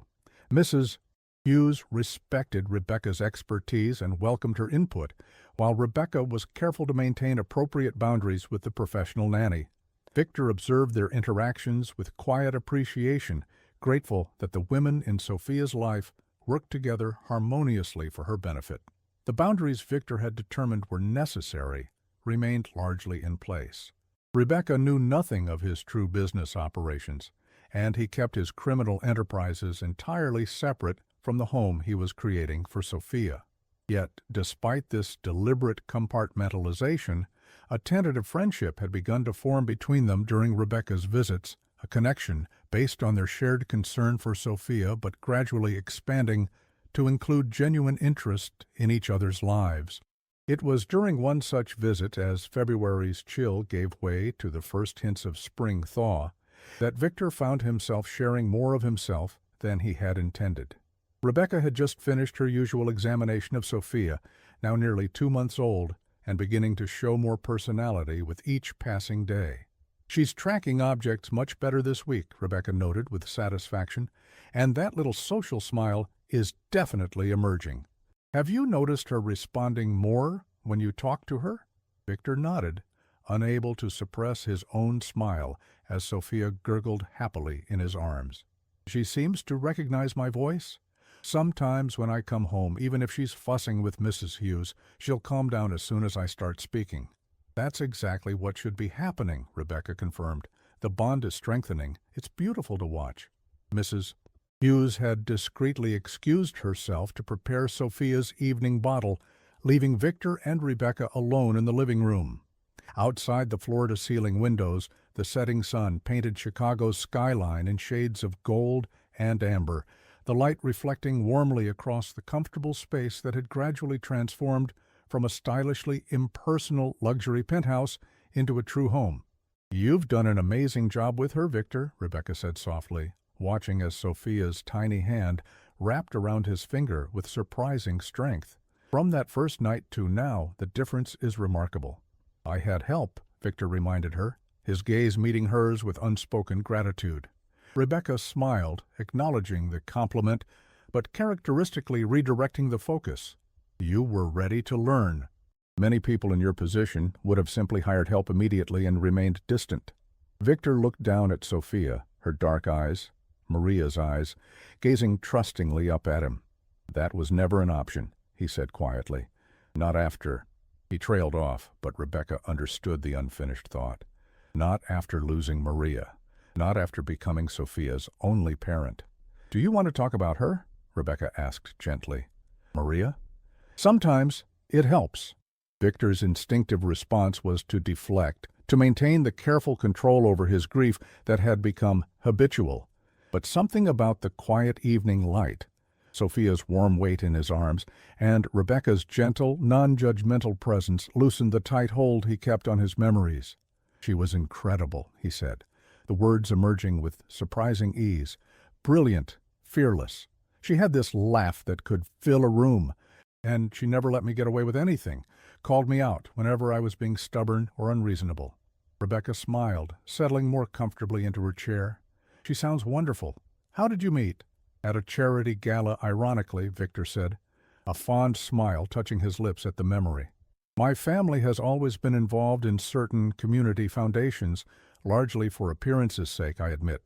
[SPEAKER 1] Mrs. Hughes respected Rebecca's expertise and welcomed her input, while Rebecca was careful to maintain appropriate boundaries with the professional nanny. Victor observed their interactions with quiet appreciation, grateful that the women in Sophia's life worked together harmoniously for her benefit. The boundaries Victor had determined were necessary remained largely in place. Rebecca knew nothing of his true business operations, and he kept his criminal enterprises entirely separate from the home he was creating for Sophia. Yet, despite this deliberate compartmentalization, a tentative friendship had begun to form between them during Rebecca's visits, a connection based on their shared concern for Sophia but gradually expanding to include genuine interest in each other's lives. It was during one such visit, as February's chill gave way to the first hints of spring thaw, that Victor found himself sharing more of himself than he had intended. Rebecca had just finished her usual examination of Sophia, now nearly 2 months old, and beginning to show more personality with each passing day. "She's tracking objects much better this week," Rebecca noted with satisfaction, "and that little social smile is definitely emerging. Have you noticed her responding more when you talk to her?" Victor nodded, unable to suppress his own smile as Sophia gurgled happily in his arms. "She seems to recognize my voice. Sometimes when I come home, even if she's fussing with Mrs. Hughes, she'll calm down as soon as I start speaking." "That's exactly what should be happening," Rebecca confirmed. "The bond is strengthening. It's beautiful to watch." Mrs. Hughes had discreetly excused herself to prepare Sophia's evening bottle, leaving Victor and Rebecca alone in the living room. Outside the floor-to-ceiling windows, the setting sun painted Chicago's skyline in shades of gold and amber, the light reflecting warmly across the comfortable space that had gradually transformed from a stylishly impersonal luxury penthouse into a true home. "You've done an amazing job with her, Victor," Rebecca said softly, watching as Sophia's tiny hand wrapped around his finger with surprising strength. "From that first night to now, the difference is remarkable." "I had help," Victor reminded her, his gaze meeting hers with unspoken gratitude. Rebecca smiled, acknowledging the compliment, but characteristically redirecting the focus. "You were ready to learn. Many people in your position would have simply hired help immediately and remained distant." Victor looked down at Sophia, her dark eyes, Maria's eyes, gazing trustingly up at him. "That was never an option," he said quietly. "Not after—" He trailed off, but Rebecca understood the unfinished thought. "Not after losing Maria. Not after becoming Sophia's only parent." "Do you want to talk about her?" Rebecca asked gently. "Maria?" "Sometimes it helps." Victor's instinctive response was to deflect, to maintain the careful control over his grief that had become habitual. But something about the quiet evening light, Sophia's warm weight in his arms, and Rebecca's gentle, non-judgmental presence loosened the tight hold he kept on his memories. "She was incredible," he said, the words emerging with surprising ease. "Brilliant, fearless. She had this laugh that could fill a room, and she never let me get away with anything, called me out whenever I was being stubborn or unreasonable." Rebecca smiled, settling more comfortably into her chair. "She sounds wonderful. How did you meet?" "At a charity gala, ironically," Victor said, a fond smile touching his lips at the memory. "My family has always been involved in certain community foundations, largely for appearance's sake, I admit.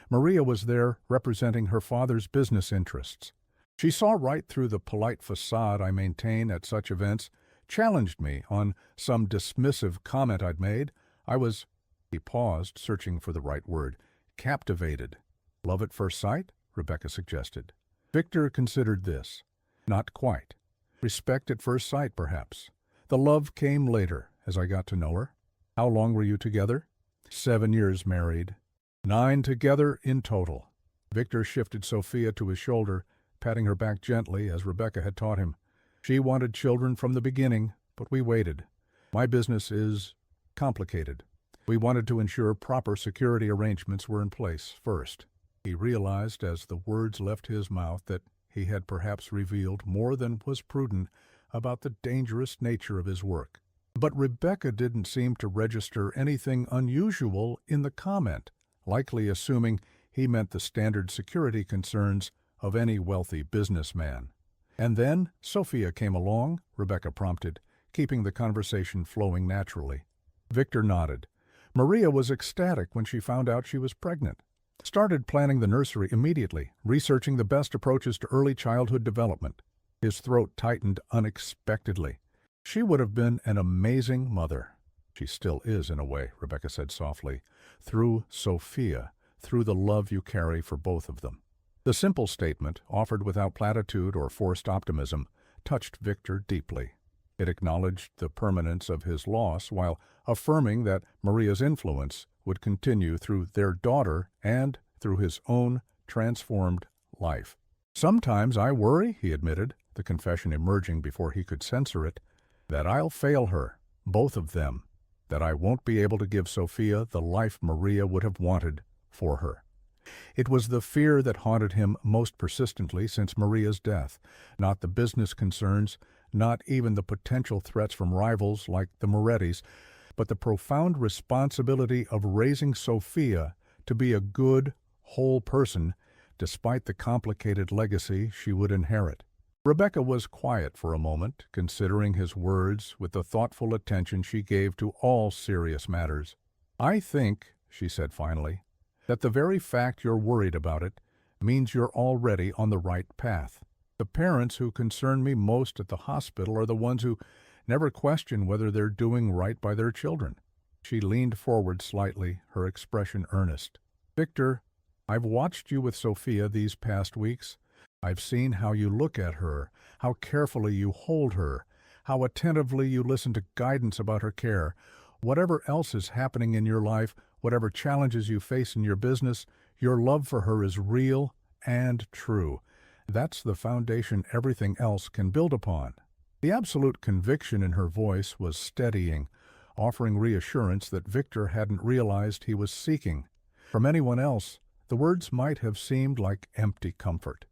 [SPEAKER 1] Maria was there representing her father's business interests. She saw right through the polite facade I maintain at such events, challenged me on some dismissive comment I'd made. I was—" He paused, searching for the right word. "Captivated." "Love at first sight?" Rebecca suggested. Victor considered this. Not quite. Respect at first sight, perhaps. The love came later, as I got to know her. "How long were you together?" 7 years married. 9 together in total. Victor shifted Sophia to his shoulder, patting her back gently as Rebecca had taught him. "She wanted children from the beginning, but we waited. My business is complicated. We wanted to ensure proper security arrangements were in place first." He realized as the words left his mouth that he had perhaps revealed more than was prudent about the dangerous nature of his work. But Rebecca didn't seem to register anything unusual in the comment, likely assuming he meant the standard security concerns of any wealthy businessman. "And then Sophia came along," Rebecca prompted, keeping the conversation flowing naturally. Victor nodded. "Maria was ecstatic when she found out she was pregnant. Started planning the nursery immediately, researching the best approaches to early childhood development." His throat tightened unexpectedly. "She would have been an amazing mother. She still is, in a way, Rebecca said softly. Through Sophia, through the love you carry for both of them. The simple statement, offered without platitude or forced optimism, touched Victor deeply. It acknowledged the permanence of his loss while affirming that Maria's influence would continue through their daughter and through his own transformed life. Sometimes I worry, he admitted, the confession emerging before he could censor it, that I'll fail her, both of them, that I won't be able to give Sophia the life Maria would have wanted for her. It was the fear that haunted him most persistently since Maria's death, not the business concerns, not even the potential threats from rivals like the Morettis, but the profound responsibility of raising Sophia to be a good, whole person, despite the complicated legacy she would inherit. Rebecca was quiet for a moment, considering his words with the thoughtful attention she gave to all serious matters. I think, she said finally, that the very fact you're worried about it means you're already on the right path. The parents who concern me most at the hospital are the ones who never question whether they're doing right by their children. She leaned forward slightly, her expression earnest. Victor, I've watched you with Sophia these past weeks. I've seen how you look at her, how carefully you hold her, how attentively you listen to guidance about her care. Whatever else is happening in your life, whatever challenges you face in your business, your love for her is real and true. That's the foundation everything else can build upon. The absolute conviction in her voice was steadying, offering reassurance that Victor hadn't realized he was seeking. From anyone else, the words might have seemed like empty comfort.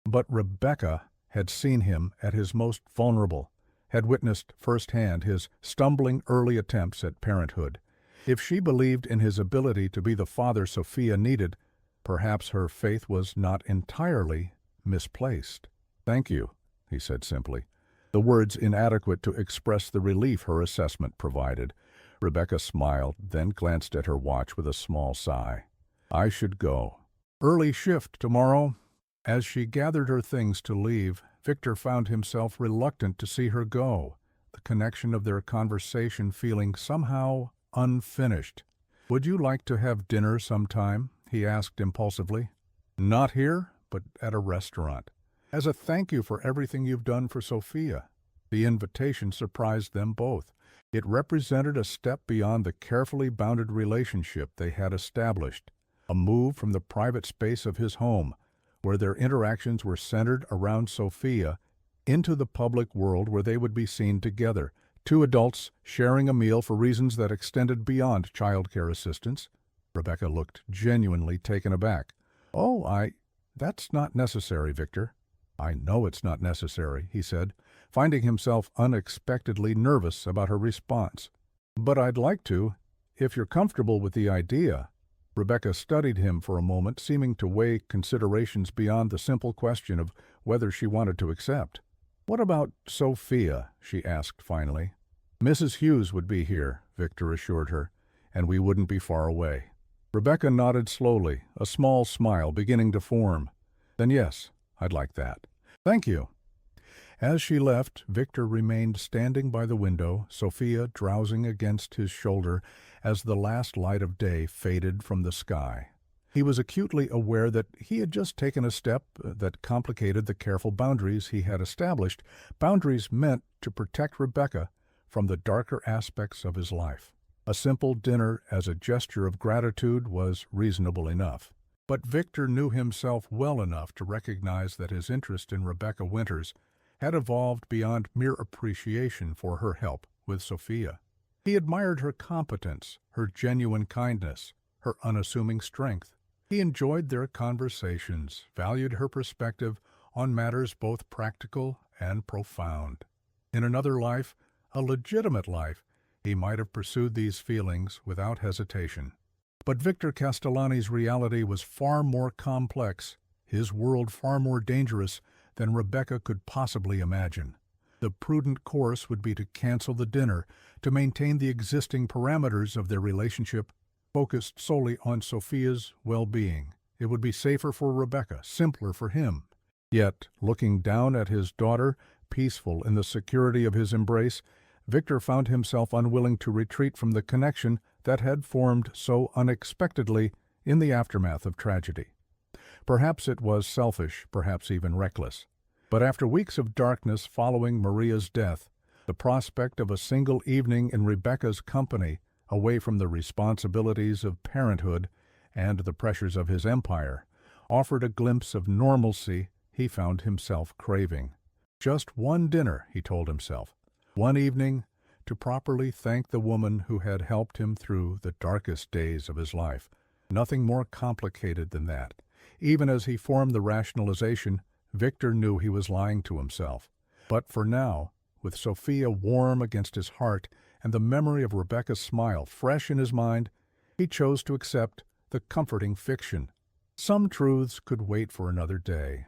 [SPEAKER 1] But Rebecca had seen him at his most vulnerable, had witnessed firsthand his stumbling early attempts at parenthood. If she believed in his ability to be the father Sophia needed, perhaps her faith was not entirely misplaced. Thank you, he said simply, the words inadequate to express the relief her assessment provided. Rebecca smiled, then glanced at her watch with a small sigh. I should go. Early shift tomorrow. As she gathered her things to leave, Victor found himself reluctant to see her go, the connection of their conversation feeling somehow unfinished. Would you like to have dinner sometime? He asked impulsively. Not here, but at a restaurant. As a thank you for everything you've done for Sophia. The invitation surprised them both. It represented a step beyond the carefully bounded relationship they had established, a move from the private space of his home, where their interactions were centered around Sophia, into the public world where they would be seen together, two adults sharing a meal for reasons that extended beyond childcare assistance. Rebecca looked genuinely taken aback. Oh, that's not necessary, Victor. I know it's not necessary, he said, finding himself unexpectedly nervous about her response. But I'd like to, if you're comfortable with the idea. Rebecca studied him for a moment, seeming to weigh considerations beyond the simple question of whether she wanted to accept. What about Sophia? She asked finally. Mrs. Hughes would be here, Victor assured her, and we wouldn't be far away. Rebecca nodded slowly, a small smile beginning to form. Then yes, I'd like that. Thank you. As she left, Victor remained standing by the window, Sophia drowsing against his shoulder as the last light of day faded from the sky. He was acutely aware that he had just taken a step that complicated the careful boundaries he had established, boundaries meant to protect Rebecca from the darker aspects of his life. A simple dinner as a gesture of gratitude was reasonable enough. But Victor knew himself well enough to recognize that his interest in Rebecca Winters had evolved beyond mere appreciation for her help with Sophia. He admired her competence, her genuine kindness, her unassuming strength. He enjoyed their conversations, valued her perspective on matters both practical and profound. In another life, a legitimate life, he might have pursued these feelings without hesitation. But Victor Castellani's reality was far more complex, his world far more dangerous than Rebecca could possibly imagine. The prudent course would be to cancel the dinner, to maintain the existing parameters of their relationship, focused solely on Sophia's well-being. It would be safer for Rebecca, simpler for him. Yet, looking down at his daughter, peaceful in the security of his embrace, Victor found himself unwilling to retreat from the connection that had formed so unexpectedly in the aftermath of tragedy. Perhaps it was selfish, perhaps even reckless. But after weeks of darkness following Maria's death, the prospect of a single evening in Rebecca's company, away from the responsibilities of parenthood and the pressures of his empire, offered a glimpse of normalcy he found himself craving. Just one dinner, he told himself, one evening, to properly thank the woman who had helped him through the darkest days of his life. Nothing more complicated than that. Even as he formed the rationalization, Victor knew he was lying to himself. But for now, with Sophia warm against his heart and the memory of Rebecca's smile fresh in his mind, he chose to accept the comforting fiction. Some truths could wait for another day.